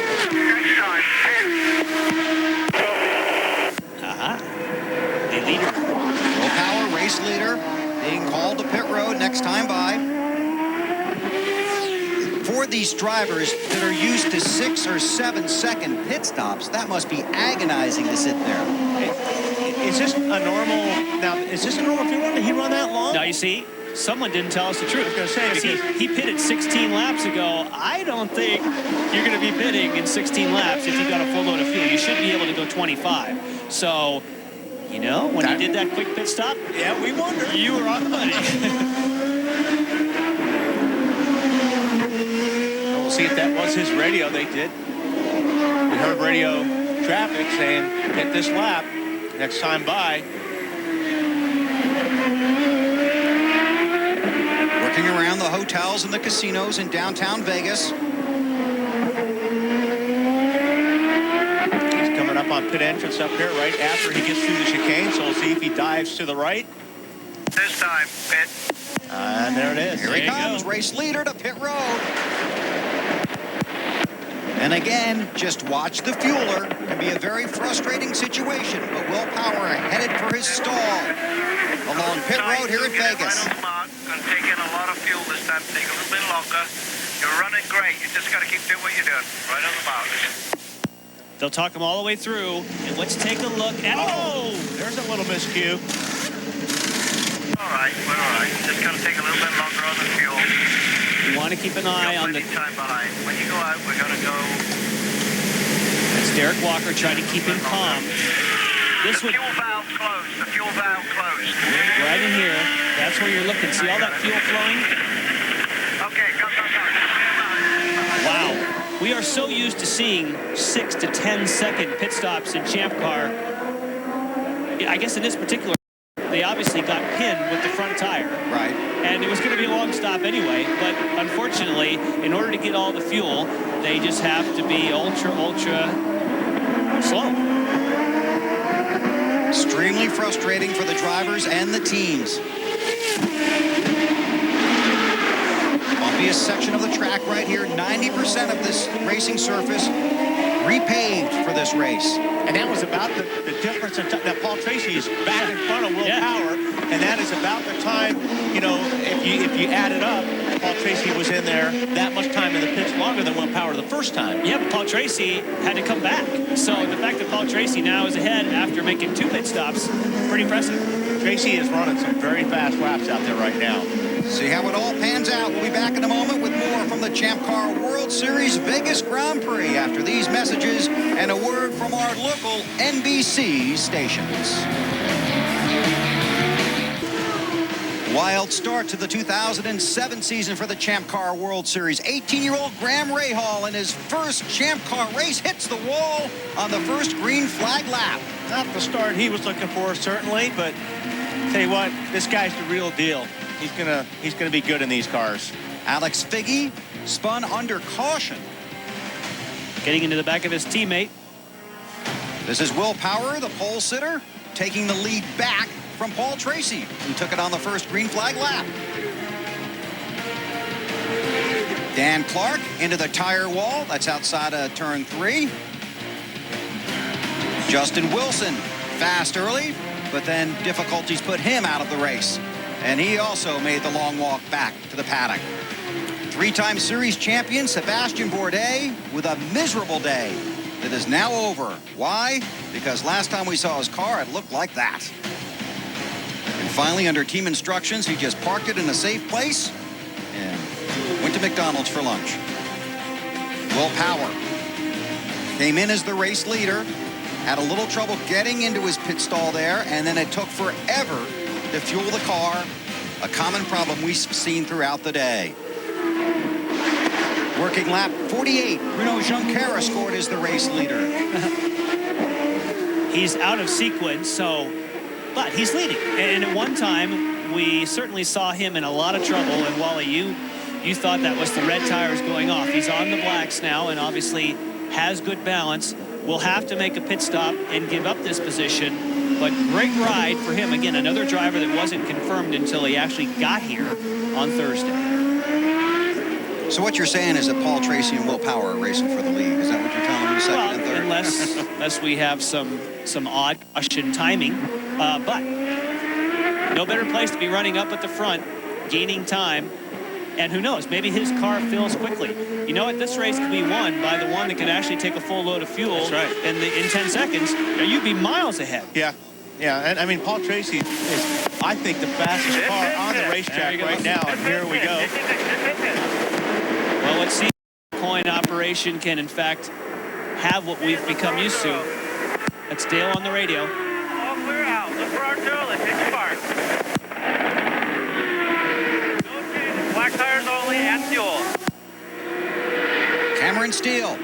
The leader. Will Power, race leader, being called to pit road next time by. For these drivers that are used to 6 or 7 second pit stops, that must be agonizing to sit there. Is this a normal, now, is this a normal fuel run? Did he run that long? Now, you see, someone didn't tell us the truth. I was going to say, because he pitted 16 laps ago. I don't think you're going to be pitting in 16 laps if you got a full load of fuel. You should be able to go 25. So, you know, when he did that quick pit stop, yeah, we wondered. You were on money. We'll see if that was his radio. They did. We heard radio traffic saying, hit this lap next time by. Working around the hotels and the casinos in downtown Vegas. He's coming up on pit entrance up here right after he gets through the chicane, so we'll see if he dives to the right. This time, pit. And there it is. Here he comes, race leader to pit road. And again, just watch the fueler. Can be a very frustrating situation, but Will Power headed for his stall along pit road here at Vegas. Right on the mark. Going to take in a lot of fuel this time. Take a little bit longer. You're running great. You just got to keep doing what you're doing. Right on the mark. They'll talk them all the way through. And let's take a look at. Oh, there's a little miscue. All right, we're all right. Just got to take a little bit longer on the fuel. You want to keep an eye on the time behind. When you go out, we're going to go. That's Derek Walker trying to keep him calm. This the fuel valve closed. The fuel valve closed. Right in here. That's where you're looking. See all that fuel flowing? Okay, go. Wow. We are so used to seeing 6 to 10 second pit stops in Champ Car. I guess in this particular, they obviously got pinned with the front tire. Right. And it was going to be a long stop anyway, but unfortunately, in order to get all the fuel, they just have to be ultra slow. Extremely frustrating for the drivers and the teams. Obvious section of the track right here. 90% of this racing surface repaved for this race. And that was about the difference in time. Now, Paul Tracy is back in front of Will Power, and that is about the time, you know, if you add it up, Paul Tracy was in there that much time in the pits longer than Will Power the first time. Yeah, but Paul Tracy had to come back. So the fact that Paul Tracy now is ahead after making 2 pit stops, pretty impressive. Tracy is running some very fast laps out there right now. See how it all pans out. We'll be back in a moment with more from the Champ Car World Series Vegas Grand Prix after these messages and a word from our local NBC stations. Wild start to the 2007 season for the Champ Car World Series. 18-year-old Graham Rahal in his first Champ Car race hits the wall on the first green flag lap. Not the start he was looking for, certainly, but tell you what, this guy's the real deal. He's gonna be good in these cars. Alex Figge spun under caution. Getting into the back of his teammate. This is Will Power, the pole sitter, taking the lead back from Paul Tracy, who took it on the first green flag lap. Dan Clark into the tire wall. That's outside of turn 3. Justin Wilson, fast early, but then difficulties put him out of the race. And he also made the long walk back to the paddock. 3-time series champion Sebastian Bourdais with a miserable day that is now over. Why? Because last time we saw his car, it looked like that. And finally, under team instructions, he just parked it in a safe place and went to McDonald's for lunch. Will Power came in as the race leader, had a little trouble getting into his pit stall there, and then it took forever to fuel the car, a common problem we've seen throughout the day. Working lap 48, Bruno Junqueira scored as the race leader. He's out of sequence, but he's leading. And at one time, we certainly saw him in a lot of trouble. And Wally, you thought that was the red tires going off. He's on the blacks now and obviously has good balance. Will have to make a pit stop and give up this position. But great ride for him. Again, another driver that wasn't confirmed until he actually got here on Thursday. So what you're saying is that Paul Tracy and Will Power are racing for the lead. Is that what you're telling me? Second and third? Unless we have some odd Russian timing. But no better place to be running up at the front, gaining time. And who knows, maybe his car fills quickly. You know what, this race could be won by the one that can actually take a full load of fuel. That's right. in 10 seconds. You'd be miles ahead. Yeah. Yeah, and I mean, Paul Tracy is, I think, the fastest car on the racetrack right now, and here we go. Well, let's see if the coin operation can, in fact, have what we've become used to. That's Dale on the radio. All clear out. Look for Arturo. Let's hit the park. No changes. Black tires only and fuel. Cameron Steele.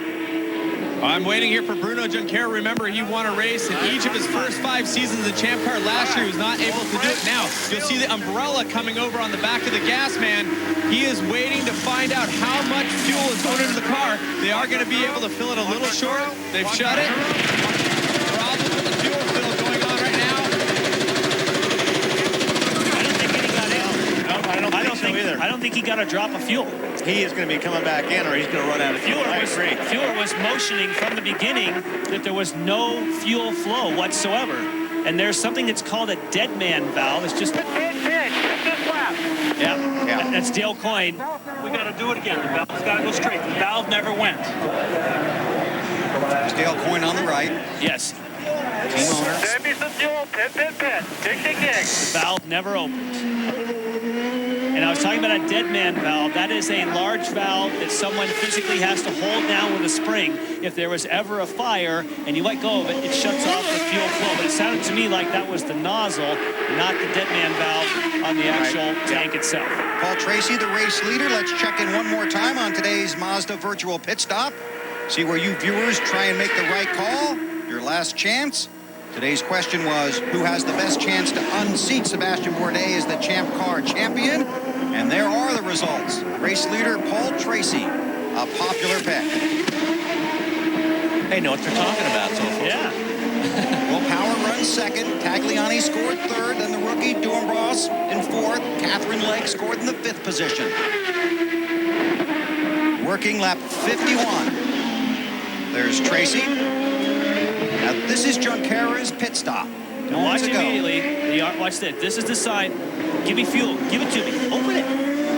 I'm waiting here for Bruno Junqueira. Remember, he won a race in each of his first 5 seasons of the Champ Car. Last year, he was not able to do it. Now, you'll see the umbrella coming over on the back of the gas man. He is waiting to find out how much fuel is going into the car. They are going to be able to fill it a little short. They've shut it. Problem with the fuel fill going on right now. I don't think he got a drop of fuel. He is going to be coming back in, or he's going to run out of fuel. Fueler was motioning from the beginning that there was no fuel flow whatsoever. And there's something that's called a dead man valve. It's just... Yeah. That's Dale Coyne. We got to do it again. The valve's got to go straight. The valve never went. There's Dale Coyne on the right. Yes. Team owner. Save me some fuel. Pit. Dig. The valve never opened. And I was talking about a dead man valve. That is a large valve that someone physically has to hold down with a spring. If there was ever a fire and you let go of it, it shuts off the fuel flow. But it sounded to me like that was the nozzle, not the dead man valve on the actual tank itself. Paul Tracy, the race leader. Let's check in one more time on today's Mazda virtual pit stop. See where you viewers try and make the right call. Your last chance. Today's question was, who has the best chance to unseat Sebastian Bourdais as the Champ Car champion? And there are the results. Race leader Paul Tracy, a popular pick. They know what they're talking about so far. Yeah. Will Power runs second. Tagliani scored third. Then the rookie Duambros in fourth. Catherine Legg scored in the 5th position. Working lap 51. There's Tracy. Now this is Junqueira's pit stop. Now watch immediately. Watch this. This is the sign. Give me fuel. Give it to me. Open it.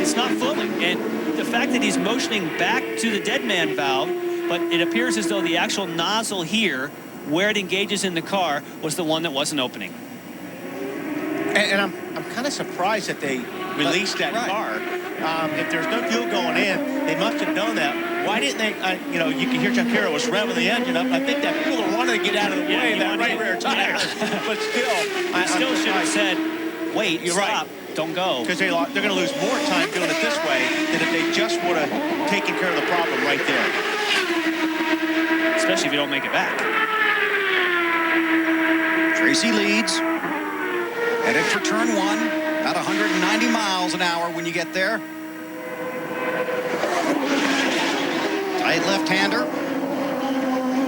It's not flowing. And the fact that he's motioning back to the dead man valve, but it appears as though the actual nozzle here, where it engages in the car, was the one that wasn't opening. And I'm kind of surprised that they released that car. If there's no fuel going in, they must have known that. Why didn't they, you know, you can hear Junqueira was revving the engine up. I think that fueler wanted to get out of the way of that right rear tire. But still, I still should have said, wait, stop, don't go. Because they're going to lose more time doing it this way than if they just would have taken care of the problem right there. Especially if you don't make it back. Tracy leads. Headed for turn 1. About 190 miles an hour when you get there. Tight left-hander.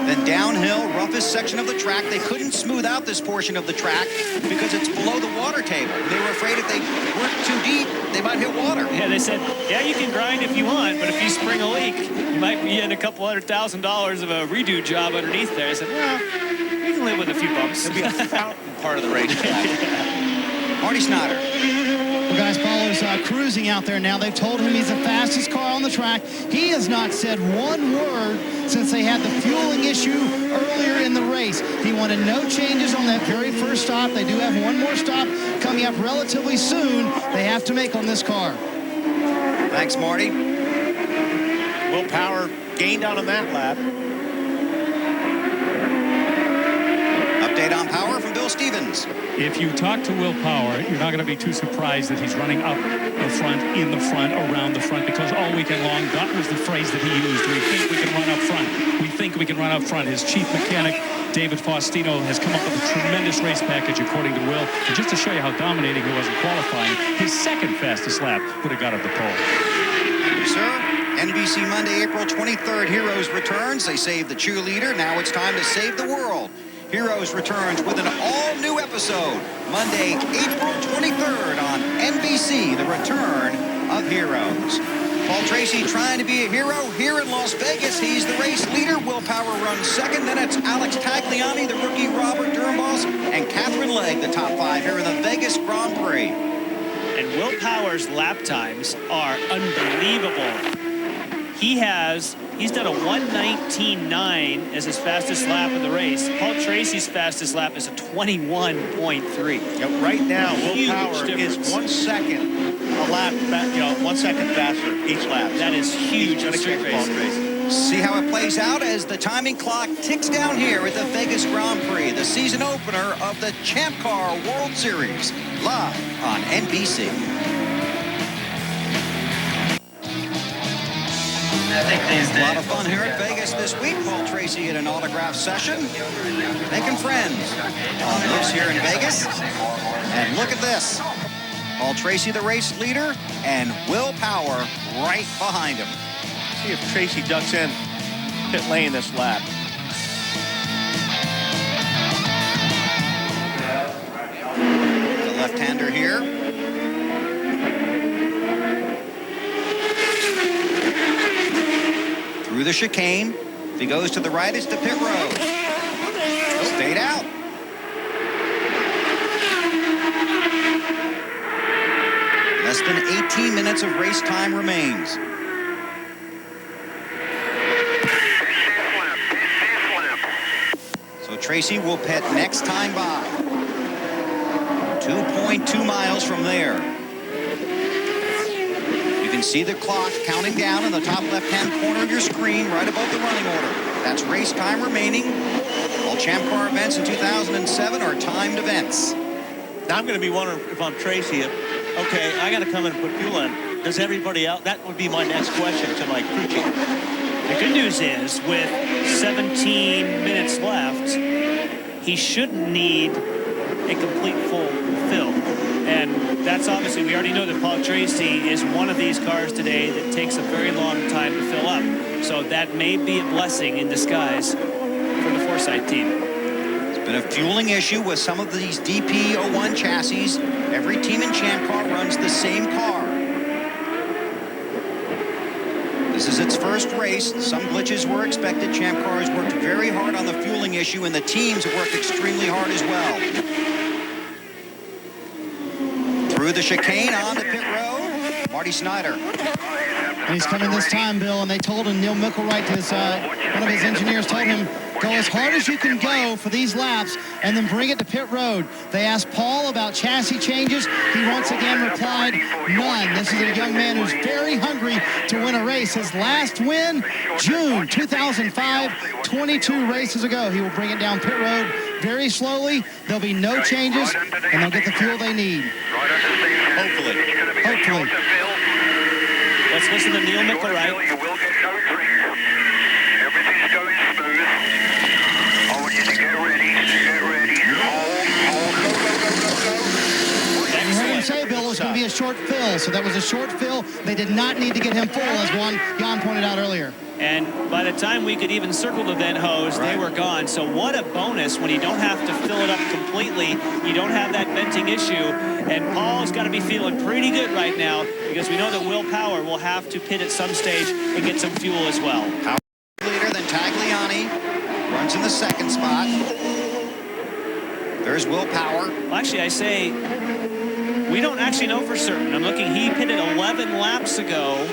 Then downhill, roughest section of the track. They couldn't smooth out this portion of the track because it's below the water table. They were afraid if they weren't too deep, they might hit water. Yeah, they said, yeah, you can grind if you want, but if you spring a leak, you might be in a couple $100,000 of a redo job underneath there. I said, well, we can live with a few bumps. It'll be a fountain part of the racetrack. Marty Snyder. Well, guys, Paulo's cruising out there now. They've told him he's the fastest car on the track. He has not said one word since they had the fueling issue earlier in the race. He wanted no changes on that very first stop. They do have one more stop coming up relatively soon. They have to make on this car. Thanks, Marty. Will Power gained out on that lap. Update on Power from Bill Stevens. If you talk to Will Power, you're not going to be too surprised that he's running up the front, in the front, around the front, because all weekend long, that was the phrase that he used. We think we can run up front. We think we can run up front. His chief mechanic, David Faustino, has come up with a tremendous race package, according to Will. And just to show you how dominating he was in qualifying, his second fastest lap would have got up the pole. Thank you, sir. NBC Monday, April 23rd, Heroes returns. They saved the cheerleader. Now it's time to save the world. Heroes returns with an all-new episode, Monday, April 23rd on NBC, The Return of Heroes. Paul Tracy trying to be a hero here in Las Vegas. He's the race leader. Will Power runs second. Then it's Alex Tagliani, the rookie Robert Durmos, and Catherine Legg, the top 5 here in the Vegas Grand Prix. And Will Power's lap times are unbelievable. He's done a 1:19.9 as his fastest lap of the race. Paul Tracy's fastest lap is a 21.3. Yeah, right now, Will Huge Power difference. is 1 second a lap, 1 second faster each lap. That is huge in street racing. See how it plays out as the timing clock ticks down here at the Vegas Grand Prix, the season opener of the Champ Car World Series, live on NBC. A lot of fun here at Vegas this week. Paul Tracy at an autograph session, making friends on this here in Vegas. And look at this. Paul Tracy, the race leader, and Will Power right behind him. See if Tracy ducks in pit lane this lap. The left-hander here. Through the chicane. If he goes to the right, it's to pit road. Stayed out. Less than 18 minutes of race time remains. So Tracy will pit next time by. 2.2 miles from there. You can see the clock counting down in the top left-hand corner of your screen right above the running order. That's race time remaining. All Champ Car events in 2007 are timed events. Now I'm going to be wondering if I'm Tracy, okay, I got to come in and put fuel in. Does everybody else? That would be my next question to my crew chief. The good news is, with 17 minutes left, he shouldn't need a complete full fill. And that's obviously, we already know that Paul Tracy is one of these cars today that takes a very long time to fill up. So that may be a blessing in disguise for the Forsythe team. It's been a fueling issue with some of these DP01 chassis. Every team in Champ Car runs the same car. This is its first race. Some glitches were expected. Champ Car has worked very hard on the fueling issue, and the teams have worked extremely hard as well. Through the chicane on the pit road, Marty Snyder. And he's coming this time, Bill, and they told him, Neil Mickelwright, one of his engineers told him, go as hard as you can go for these laps and then bring it to pit road. They asked Paul about chassis changes. He once again replied, none. This is a young man who's very hungry to win a race. His last win, June 2005, 22 races ago. He will bring it down pit road very slowly. There'll be no changes, and they'll get the fuel they need. Hopefully. Hopefully. Let's listen to Neil Mickelwright. You will get no drink. Everything's going smooth. I want you to get ready. Get ready. Hold, go. You heard him say, Bill, it was going to be a short fill. So that was a short fill. They did not need to get him full, as Jan pointed out earlier. And by the time we could even circle the vent hose, they were gone. So what a bonus when you don't have to fill it up completely. You don't have that venting issue. And Paul's got to be feeling pretty good right now because we know that Will Power will have to pit at some stage and get some fuel as well. Power leader, then Tagliani runs in the second spot. There's Will Power. Well, actually, I say we don't actually know for certain. I'm looking, he pitted 11 laps ago.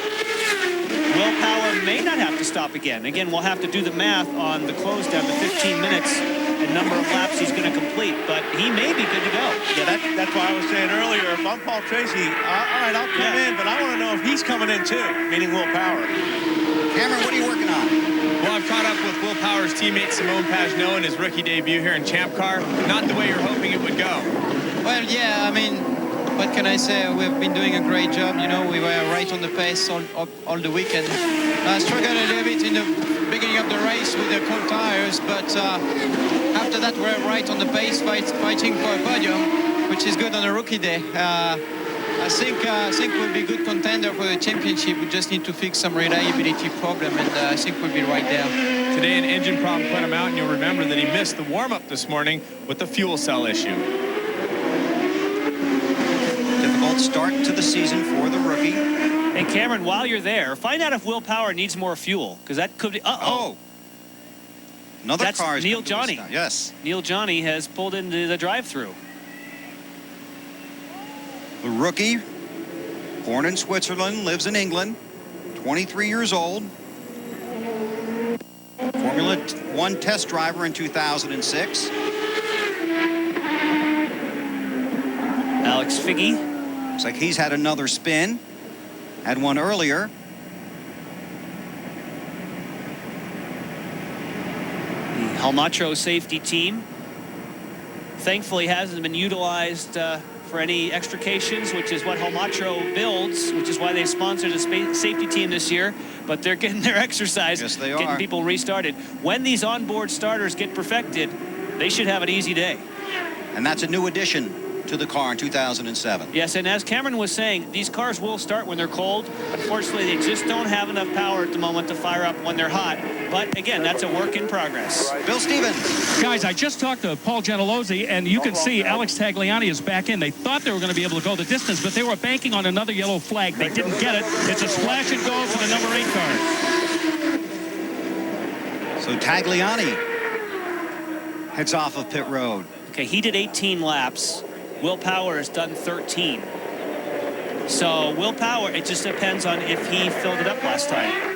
Will Power may not have to stop again. Again, we'll have to do the math on the close down to 15 minutes and number of laps he's going to complete, but he may be good to go. Yeah, that's why I was saying earlier, if I'm Paul Tracy, all right, I'll come in, but I want to know if he's coming in too, meaning Will Power. Cameron, what are you working on? Well, I've caught up with Will Power's teammate Simone Pagenaud in his rookie debut here in Champ Car. Not the way you're hoping it would go. Well, yeah, I mean, what can I say? We've been doing a great job. You know, we were right on the pace all the weekend. I struggled a little bit in the beginning of the race with the cold tires, but after that we're right on the pace, fighting for a podium, which is good on a rookie day. I think we'll be good contender for the championship. We just need to fix some reliability problem, and I think we'll be right there. Today an engine problem put him out, and you'll remember that he missed the warm-up this morning with the fuel cell issue. Difficult start to the season for the rookie. Hey, Cameron, while you're there, find out if Will Power needs more fuel, because that could be... Uh-oh. Another That's car is Neil coming to a Johnny. stop. Yes. Neil Johnny has pulled into the drive-through. The rookie, born in Switzerland, lives in England, 23 years old. Formula One test driver in 2006. Alex Figge. Looks like he's had another spin. Had one earlier. The Halmatro safety team thankfully hasn't been utilized for any extrications, which is what Halmatro builds, which is why they sponsored a safety team this year. But they're getting their exercise, yes, they getting are. people restarted. When these onboard starters get perfected, they should have an easy day. And that's a new addition to the car in 2007. Yes, and as Cameron was saying, these cars will start when they're cold. Unfortunately, they just don't have enough power at the moment to fire up when they're hot. But again, that's a work in progress. Bill Stevens. Guys, I just talked to Paul Gentilozzi, and you can see Alex Tagliani is back in. They thought they were going to be able to go the distance, but they were banking on another yellow flag. They didn't get it. It's a splash and go for the number 8 car. So Tagliani heads off of pit road. Okay, he did 18 laps. Will Power has done 13. So Will Power, it just depends on if he filled it up last time.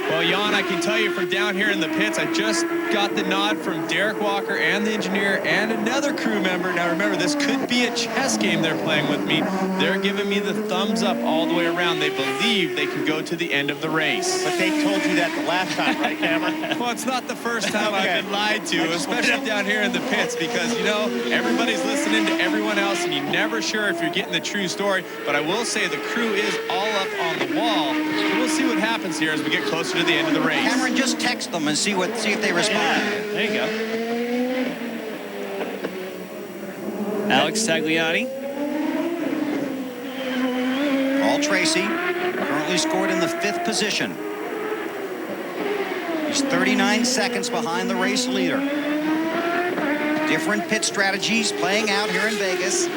Well, Jan, I can tell you from down here in the pits, I just got the nod from Derek Walker and the engineer and another crew member. Now, remember, this could be a chess game they're playing with me. They're giving me the thumbs up all the way around. They believe they can go to the end of the race. But they told you that the last time, right, Cameron? Well, it's not the first time I've been lied to, especially down here in the pits, because, you know, everybody's listening to everyone else, and you're never sure if you're getting the true story. But I will say the crew is all up on the wall. So we'll see what happens here as we get closer to the end of the race. Cameron, just text them and see if they respond. Yeah, there you go. Alex Tagliani. Paul Tracy currently scored in the 5th position. He's 39 seconds behind the race leader. Different pit strategies playing out here in Vegas,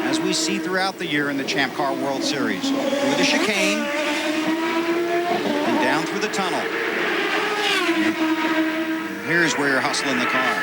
as we see throughout the year in the Champ Car World Series. Through the chicane and down through the tunnel. Here's where you're hustling the car.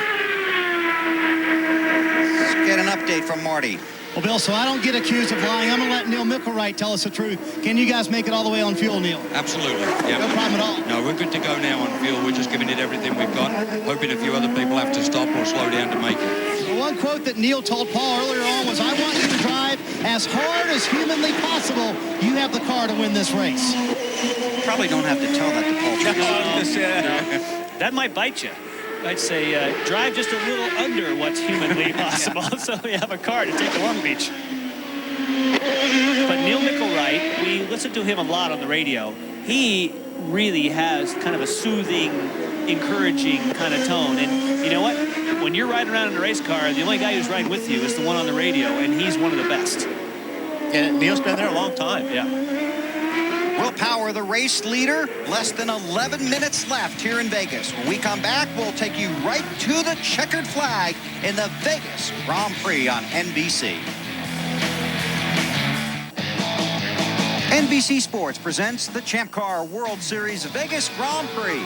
Let's get an update from Marty. Well, Bill, so I don't get accused of lying. I'm going to let Neil Mickelwright tell us the truth. Can you guys make it all the way on fuel, Neil? Absolutely. Yeah. No problem at all. No, we're good to go now on fuel. We're just giving it everything we've got, hoping a few other people have to stop or slow down to make it. The one quote that Neil told Paul earlier on was, I want you to drive as hard as humanly possible. You have the car to win this race. Probably don't have to tell that to Paul. That might bite you. I'd say drive just a little under what's humanly possible, so we have a car to take to Long Beach. But Neil Mickelwright, we listen to him a lot on the radio. He really has kind of a soothing, encouraging kind of tone. And you know what? When you're riding around in a race car, the only guy who's riding with you is the one on the radio, and he's one of the best. And Neil's been there a long time. Yeah. Will Power, the race leader. Less than 11 minutes left here in Vegas. When we come back, we'll take you right to the checkered flag in the Vegas Grand Prix on NBC. NBC Sports presents the Champ Car World Series Vegas Grand Prix.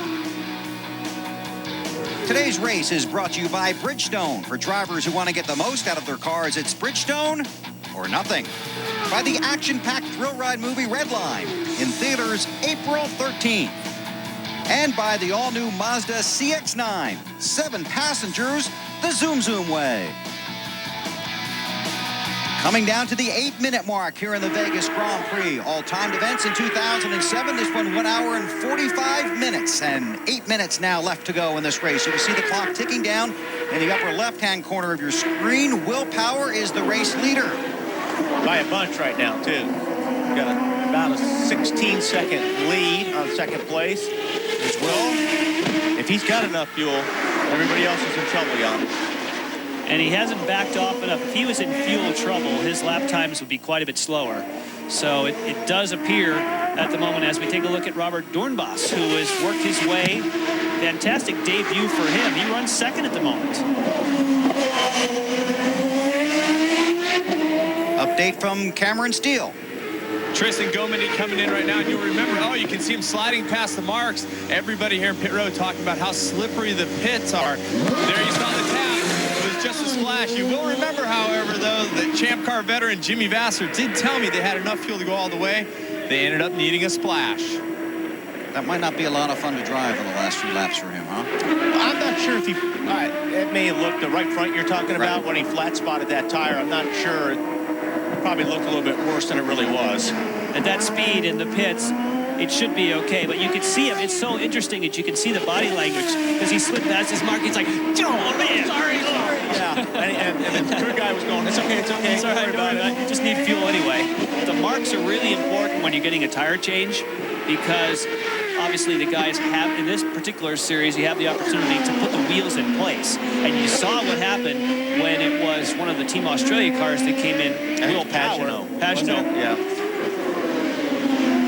Today's race is brought to you by Bridgestone. For drivers who want to get the most out of their cars, it's Bridgestone or nothing. By the action-packed thrill ride movie Redline, in theaters April 13th. And by the all-new Mazda CX-9, 7 passengers the Zoom Zoom way. Coming down to the 8-minute mark here in the Vegas Grand Prix. All timed events in 2007. This one 1 hour and 45 minutes and 8 minutes now left to go in this race. You can see the clock ticking down in the upper left-hand corner of your screen. Will Power is the race leader. By a bunch right now, too. Got about a 16-second lead on second place. There's Will. If he's got enough fuel, everybody else is in trouble, Jan. And he hasn't backed off enough. If he was in fuel trouble, his lap times would be quite a bit slower. So it does appear at the moment, as we take a look at Robert Dornbos, who has worked his way. Fantastic debut for him. He runs second at the moment. A update from Cameron Steele. Tristan Gomini coming in right now, and you'll remember, oh, you can see him sliding past the marks. Everybody here in pit road talking about how slippery the pits are. There you saw the tap. It was just a splash. You will remember, however, though, that Champ Car veteran Jimmy Vasser did tell me they had enough fuel to go all the way. They ended up needing a splash. That might not be a lot of fun to drive in the last few laps for him, huh? I'm not sure if he, it may have looked the right front you're talking about when he flat spotted that tire. I'm not sure. It probably looked a little bit worse than it really was. At that speed in the pits, it should be okay, but you can see him. It's so interesting that you can see the body language because he slid past his mark. He's like, oh man, sorry. Yeah, and the third guy was going, it's okay, it's okay. It's all right, don't worry about it. You just need fuel anyway. The marks are really important when you're getting a tire change because obviously the guys have, in this particular series, you have the opportunity to put the wheels in place. And you saw what happened when it was one of the Team Australia cars that came in. Will Pagano. Yeah.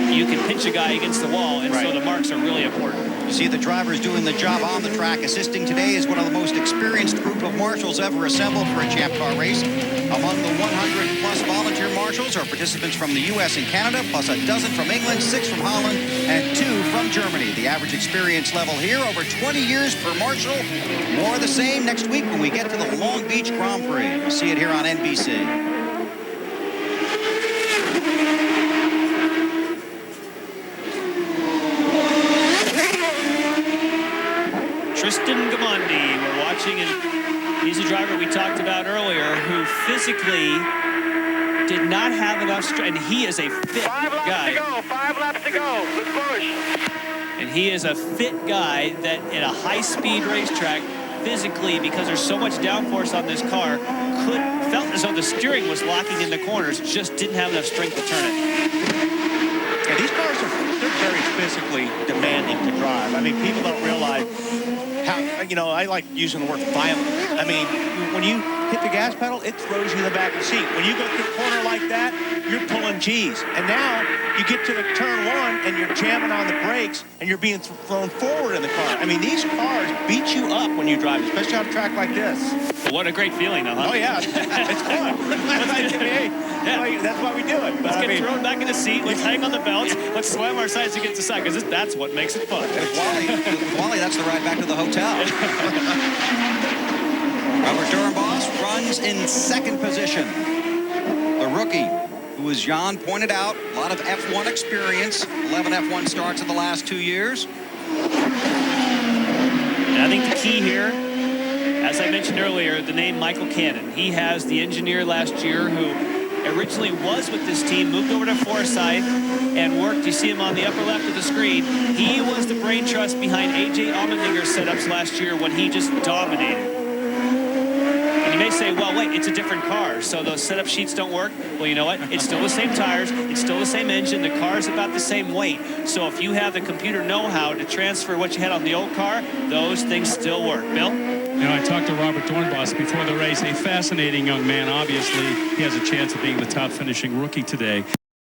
You can pinch a guy against the wall, and so the marks are really important. You see the drivers doing the job on the track. Assisting today is one of the most experienced group of marshals ever assembled for a Champ Car race. Among the 100-plus volunteer marshals are participants from the U.S. and Canada, plus a dozen from England, 6 from Holland, and 2 from Germany. The average experience level here, over 20 years per marshal. More the same next week when we get to the Long Beach Grand Prix. You'll see it here on NBC. Tristan Gamondi, we're watching, and he's a driver we talked about earlier who physically did not have enough strength, and he is a fit guy. 5 laps to go. Let's push. And he is a fit guy that in a high-speed racetrack, physically, because there's so much downforce on this car, felt as though the steering was locking in the corners, just didn't have enough strength to turn it. Yeah, these cars they're very physically demanding to drive. I mean, people don't realize how, I like using the word violent. I mean, when you hit the gas pedal, it throws you in the back of the seat. When you go through a corner like that, you're pulling G's. And now you get to the turn 1 and you're jamming on the brakes and you're being thrown forward in the car. I mean, these cars beat you up when you drive, especially on a track like this. Well, what a great feeling, though, huh? Oh, yeah. It's fun. That's why we do it. But let's get thrown back in the seat. Let's hang on the belts. Let's slam our sides against the side, because that's what makes it fun. Wally, that's the ride back to the hotel. Robert Durenboss runs in 2nd position. The rookie, who, as Jan pointed out, a lot of F1 experience, 11 F1 starts in the last 2 years. And I think the key here, as I mentioned earlier, the name Michael Cannon. He has the engineer last year who originally was with this team, moved over to Forsyth and worked. You see him on the upper left of the screen. He was the brain trust behind A.J. Allmendinger's setups last year when he just dominated. And you may say, well, wait, it's a different car, so those setup sheets don't work. Well, you know what? It's still the same tires. It's still the same engine. The car's about the same weight. So if you have the computer know-how to transfer what you had on the old car, those things still work. Bill? I talked to Robert Dornbos before the race, a fascinating young man. Obviously, he has a chance of being the top finishing rookie today.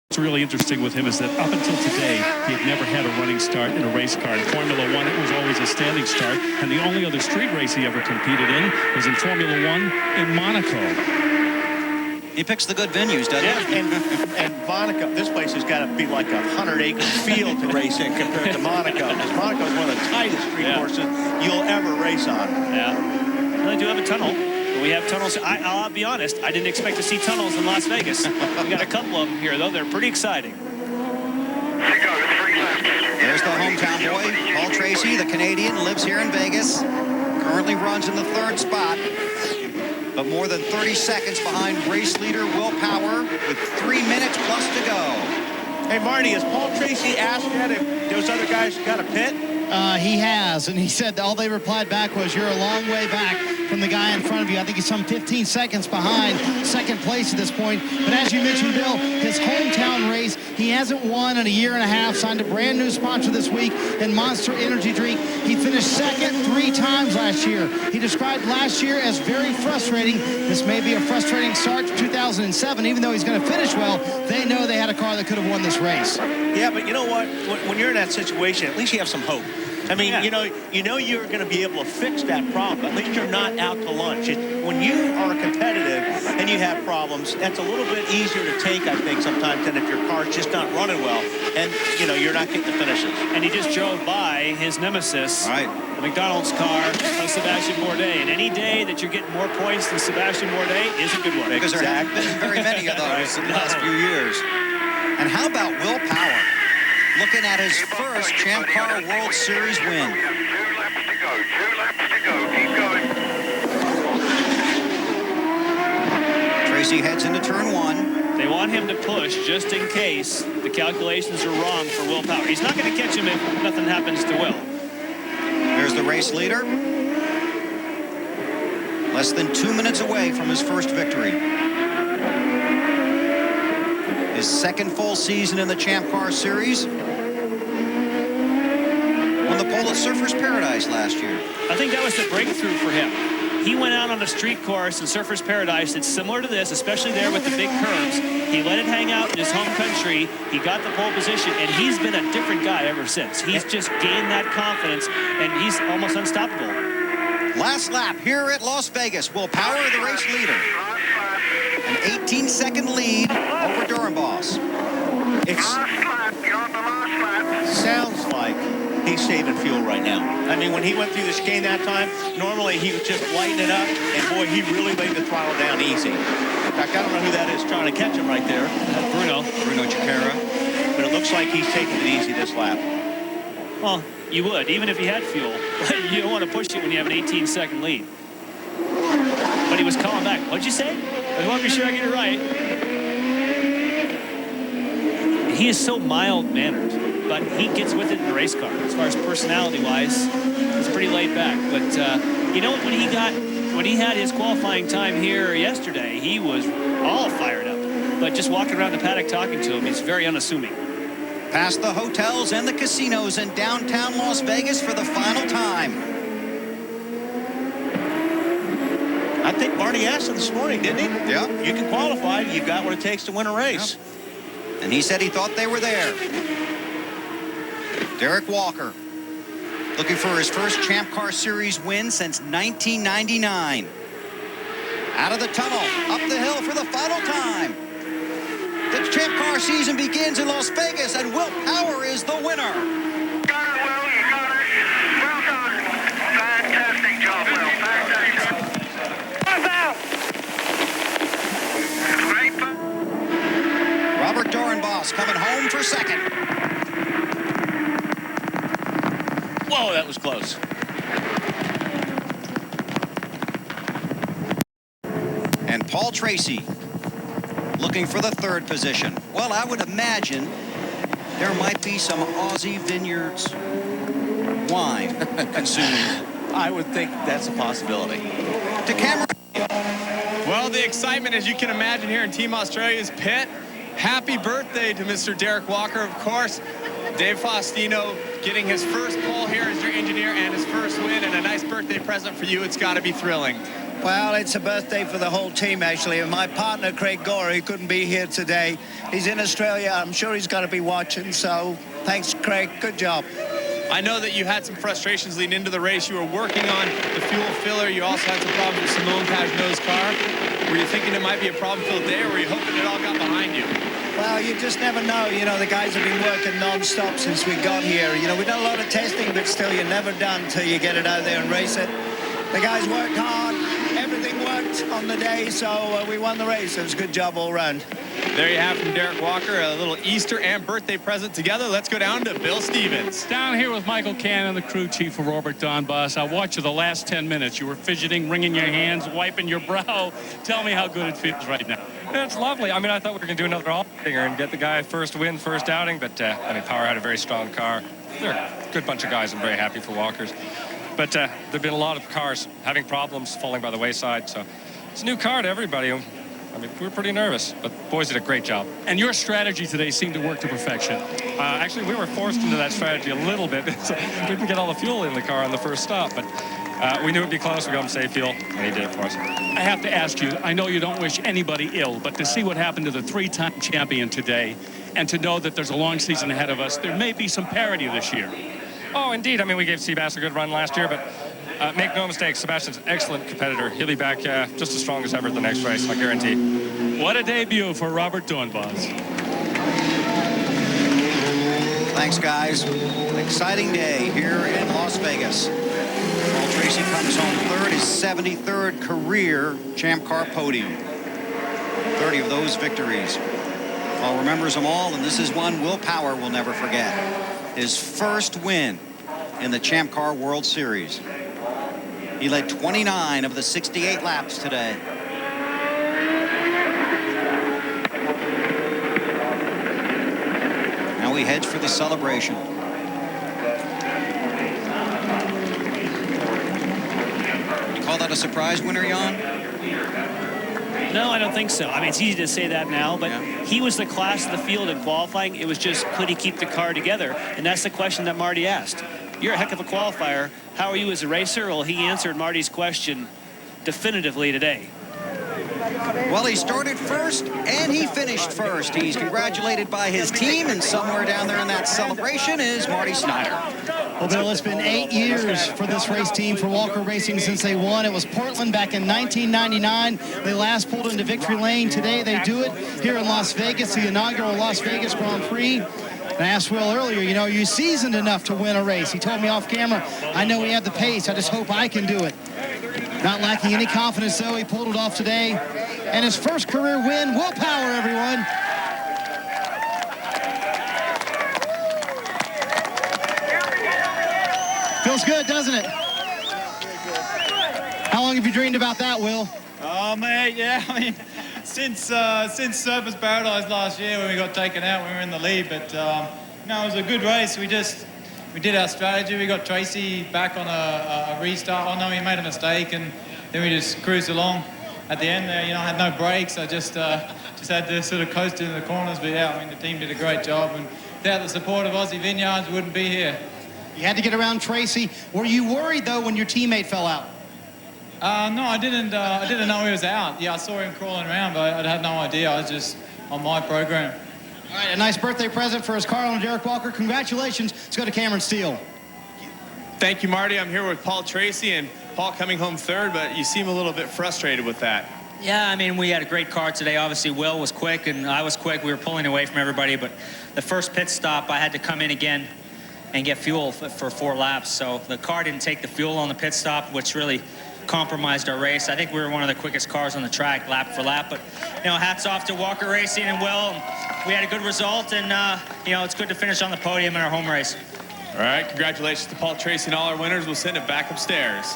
What's really interesting with him is that up until today, he had never had a running start in a race car. In Formula One, it was always a standing start, and the only other street race he ever competed in was in Formula One in Monaco. He picks the good venues, doesn't he? And Monaco, this place has got to be like 100-acre field to race in compared to Monaco, because Monaco is one of the tightest street courses you'll ever race on. Yeah. Well, they do have a tunnel. We have tunnels. I'll be honest, I didn't expect to see tunnels in Las Vegas. We got a couple of them here, though. They're pretty exciting. There's the hometown boy, Paul Tracy, the Canadian, lives here in Vegas. Currently runs in the 3rd spot, but more than 30 seconds behind race leader Will Power with 3 minutes plus to go. Hey, Marty, has Paul Tracy asked yet if those other guys got a pit? He has, and he said all they replied back was, you're a long way back from the guy in front of you. I think he's some 15 seconds behind 2nd place at this point. But as you mentioned, Bill, his hometown race, he hasn't won in a year and a half, signed a brand new sponsor this week in Monster Energy Drink. He finished 2nd 3 times last year. He described last year as very frustrating. This may be a frustrating start to 2007. Even though he's going to finish well, they know they had a car that could have won this race. Yeah, but you know what? When you're in that situation, at least you have some hope. I mean, you know you're going to be able to fix that problem. At least you're not out to lunch. When you are competitive and you have problems, that's a little bit easier to take, I think, sometimes than if your car's just not running well and, you're not getting the finishes. And he just drove by his nemesis, the McDonald's car of Sebastian Bourdais. And any day that you're getting more points than Sebastian Bourdais is a good one. Because there haven't been very many of those in the last few years. And how about Will Power? Looking at his first Champ Car World Series win. 2 laps to go. 2 laps to go. Keep going. Tracy heads into turn 1. They want him to push just in case the calculations are wrong for Will Power. He's not going to catch him if nothing happens to Will. There's the race leader. Less than 2 minutes away from his first victory. His second full season in the Champ Car Series. Won the pole at Surfers Paradise last year. I think that was the breakthrough for him. He went out on a street course in Surfers Paradise that's similar to this, especially there with the big curves. He let it hang out in his home country. He got the pole position, and he's been a different guy ever since. He's just gained that confidence, and he's almost unstoppable. Last lap here at Las Vegas. Will Power, the race leader. An 18-second lead over Doornbos. Sounds like he's saving fuel right now. I mean, when he went through the chicane that time, normally he was just lighting it up, and boy, he really laid the throttle down easy. In fact, I don't know who that is trying to catch him right there. Bruno Chikara. But it looks like he's taking it easy this lap. Well, you would, even if he had fuel. You don't want to push it when you have an 18-second lead. But he was calling back. What'd you say? I want to be sure I get it right. He is so mild-mannered, but he gets with it in the race car. As far as personality-wise, he's pretty laid back. But you know what? When he had his qualifying time here yesterday, he was all fired up. But just walking around the paddock talking to him, he's very unassuming. Past the hotels and the casinos in downtown Las Vegas for the final time. I think Marty asked him this morning, didn't he? Yeah. You can qualify. You've got what it takes to win a race. Yep. And he said he thought they were there. Derek Walker looking for his first Champ Car Series win since 1999. Out of the tunnel, up the hill for the final time. The Champ Car season begins in Las Vegas, and Will Power is the winner. Got it, Will. You got it. Well done. Fantastic job, Will. Fantastic. Great. Robert Doornbos coming home for second. Whoa, that was close. And Paul Tracy looking for the third position. Well, I would imagine there might be some Aussie Vineyards wine consumed. I would think that's a possibility. To camera. Well, the excitement, as you can imagine, here in Team Australia's pit. Happy birthday to Mr. Derek Walker, of course. Dave Faustino getting his first pole here as your engineer and his first win, and a nice birthday present for you. It's got to be thrilling. Well, it's a birthday for the whole team, actually. And my partner, Craig Gore, he couldn't be here today. He's in Australia. I'm sure he's got to be watching. So thanks, Craig. Good job. I know that you had some frustrations leading into the race. You were working on the fuel filler. You also had some problems with Simone Pagenaud's car. Were you thinking it might be a problem-filled day, or were you hoping it all got behind you? Well, you just never know. You know, the guys have been working non-stop since we got here. You know, we've done a lot of testing, but still, you're never done until you get it out there and race it. The guys worked hard. Everything worked on the day, so we won the race. It was a good job all around. There you have from Derek Walker, a little Easter and birthday present together. Let's go down to Bill Stevens. Down here with Michael Cannon, the crew chief for Robert Doornbos. I watched you the last 10 minutes. You were fidgeting, wringing your hands, wiping your brow. Tell me how good it feels right now. It's lovely. I mean, I thought we were going to do another all-stinger and get the guy first win, first outing, but I mean, Power had a very strong car. They're a good bunch of guys. I'm very happy for Walkers. But there have been a lot of cars having problems, falling by the wayside, so it's a new car to everybody. I mean, we were pretty nervous, but boys did a great job. And your strategy today seemed to work to perfection. Actually, we were forced into that strategy a little bit. So we didn't get all the fuel in the car on the first stop, but we knew it'd be close. We got him safe fuel, and he did it for us. I have to ask you, I know you don't wish anybody ill, but to see what happened to the three-time champion today, and to know that there's a long season ahead of us, there may be some parity this year. Oh, indeed. I mean, we gave Seabass a good run last year, but make no mistake, Sebastian's an excellent competitor. He'll be back just as strong as ever at the next race, I guarantee. What a debut for Robert Doornbos. Thanks, guys. An exciting day here in Las Vegas. Paul Tracy comes home third, his 73rd career Champ Car podium. 30 of those victories. Paul remembers them all, and this is one Will Power will never forget. His first win in the Champ Car World Series. He led 29 of the 68 laps today. Now he heads for the celebration. You call that a surprise winner, Jan? No, I don't think so. I mean, it's easy to say that now, but he was the class of the field in qualifying. It was just, could he keep the car together? And that's the question that Marty asked. You're a heck of a qualifier. How are you as a racer? Well, he answered Marty's question definitively today. Well, he started first, and he finished first. He's congratulated by his team, and somewhere down there in that celebration is Marty Snyder. Well, Bill, it's been 8 years for this race team, for Walker Racing, since they won. It was Portland back in 1999. They last pulled into victory lane. Today they do it here in Las Vegas, the inaugural Las Vegas Grand Prix. I asked Will earlier, you know, are you seasoned enough to win a race? He told me off camera, I know we have the pace. I just hope I can do it. Not lacking any confidence, though. He pulled it off today. And his first career win, Will Power, everyone. Feels good, doesn't it? How long have you dreamed about that, Will? Oh, mate, yeah. I mean, since Surfers Paradise last year when we got taken out, we were in the lead. But, no, it was a good race. We did our strategy. We got Tracy back on a restart. Oh, no, he made a mistake, and then we just cruised along. At the end there, you know, I had no brakes. I just had to sort of coast into the corners. But, yeah, I mean, the team did a great job. And without the support of Aussie Vineyards, we wouldn't be here. You had to get around Tracy. Were you worried, though, when your teammate fell out? No, I didn't know he was out. Yeah, I saw him crawling around, but I had no idea. I was just on my program. All right, a nice birthday present for his car owner, Derek Walker. Congratulations. Let's go to Cameron Steele. Thank you, Marty. I'm here with Paul Tracy, and Paul coming home third, but you seem a little bit frustrated with that. Yeah, I mean, we had a great car today. Obviously, Will was quick, and I was quick. We were pulling away from everybody, but the first pit stop, I had to come in again and get fuel for 4 laps. So the car didn't take the fuel on the pit stop, which really compromised our race. I think we were one of the quickest cars on the track, lap for lap. But, you know, hats off to Walker Racing and Will. We had a good result, and, you know, it's good to finish on the podium in our home race. All right, congratulations to Paul Tracy and all our winners. We'll send it back upstairs.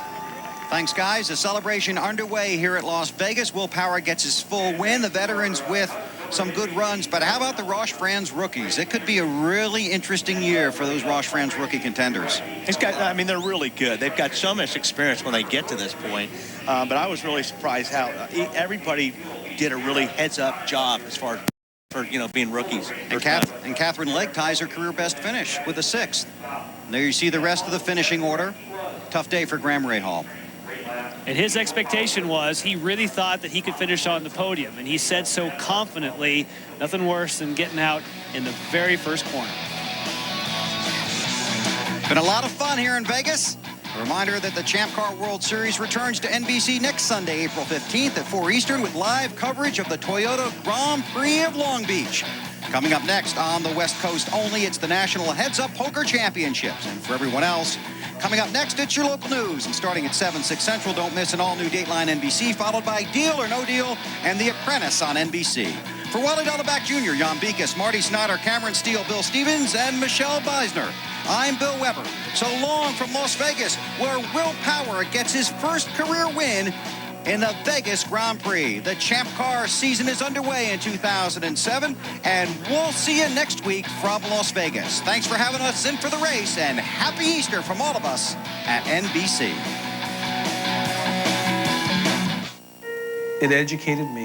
Thanks, guys. The celebration underway here at Las Vegas. Will Power gets his full win. The veterans with some good runs. But how about the Roush Franz rookies? It could be a really interesting year for those Roush Franz rookie contenders. I mean, they're really good. They've got so much experience when they get to this point. But I was really surprised how everybody did a really heads-up job as far as being rookies. And Catherine Legg ties her career best finish with a 6th. And there you see the rest of the finishing order. Tough day for Graham Rahal. And his expectation was he really thought that he could finish on the podium. And he said so confidently, nothing worse than getting out in the very first corner. Been a lot of fun here in Vegas. A reminder that the Champ Car World Series returns to NBC next Sunday, April 15th at 4 Eastern with live coverage of the Toyota Grand Prix of Long Beach. Coming up next on the West Coast only, it's the National Heads Up Poker Championships. And for everyone else, coming up next, it's your local news. And starting at 7, 6 Central, don't miss an all-new Dateline NBC, followed by Deal or No Deal and The Apprentice on NBC. For Wally Dollarback Jr., Jan Beekes, Marty Snyder, Cameron Steele, Bill Stevens, and Michelle Beisner, I'm Bill Weber. So long from Las Vegas, where Will Power gets his first career win in the Vegas Grand Prix. The Champ Car season is underway in 2007, and we'll see you next week from Las Vegas. Thanks for having us in for the race, and happy Easter from all of us at NBC. It educated me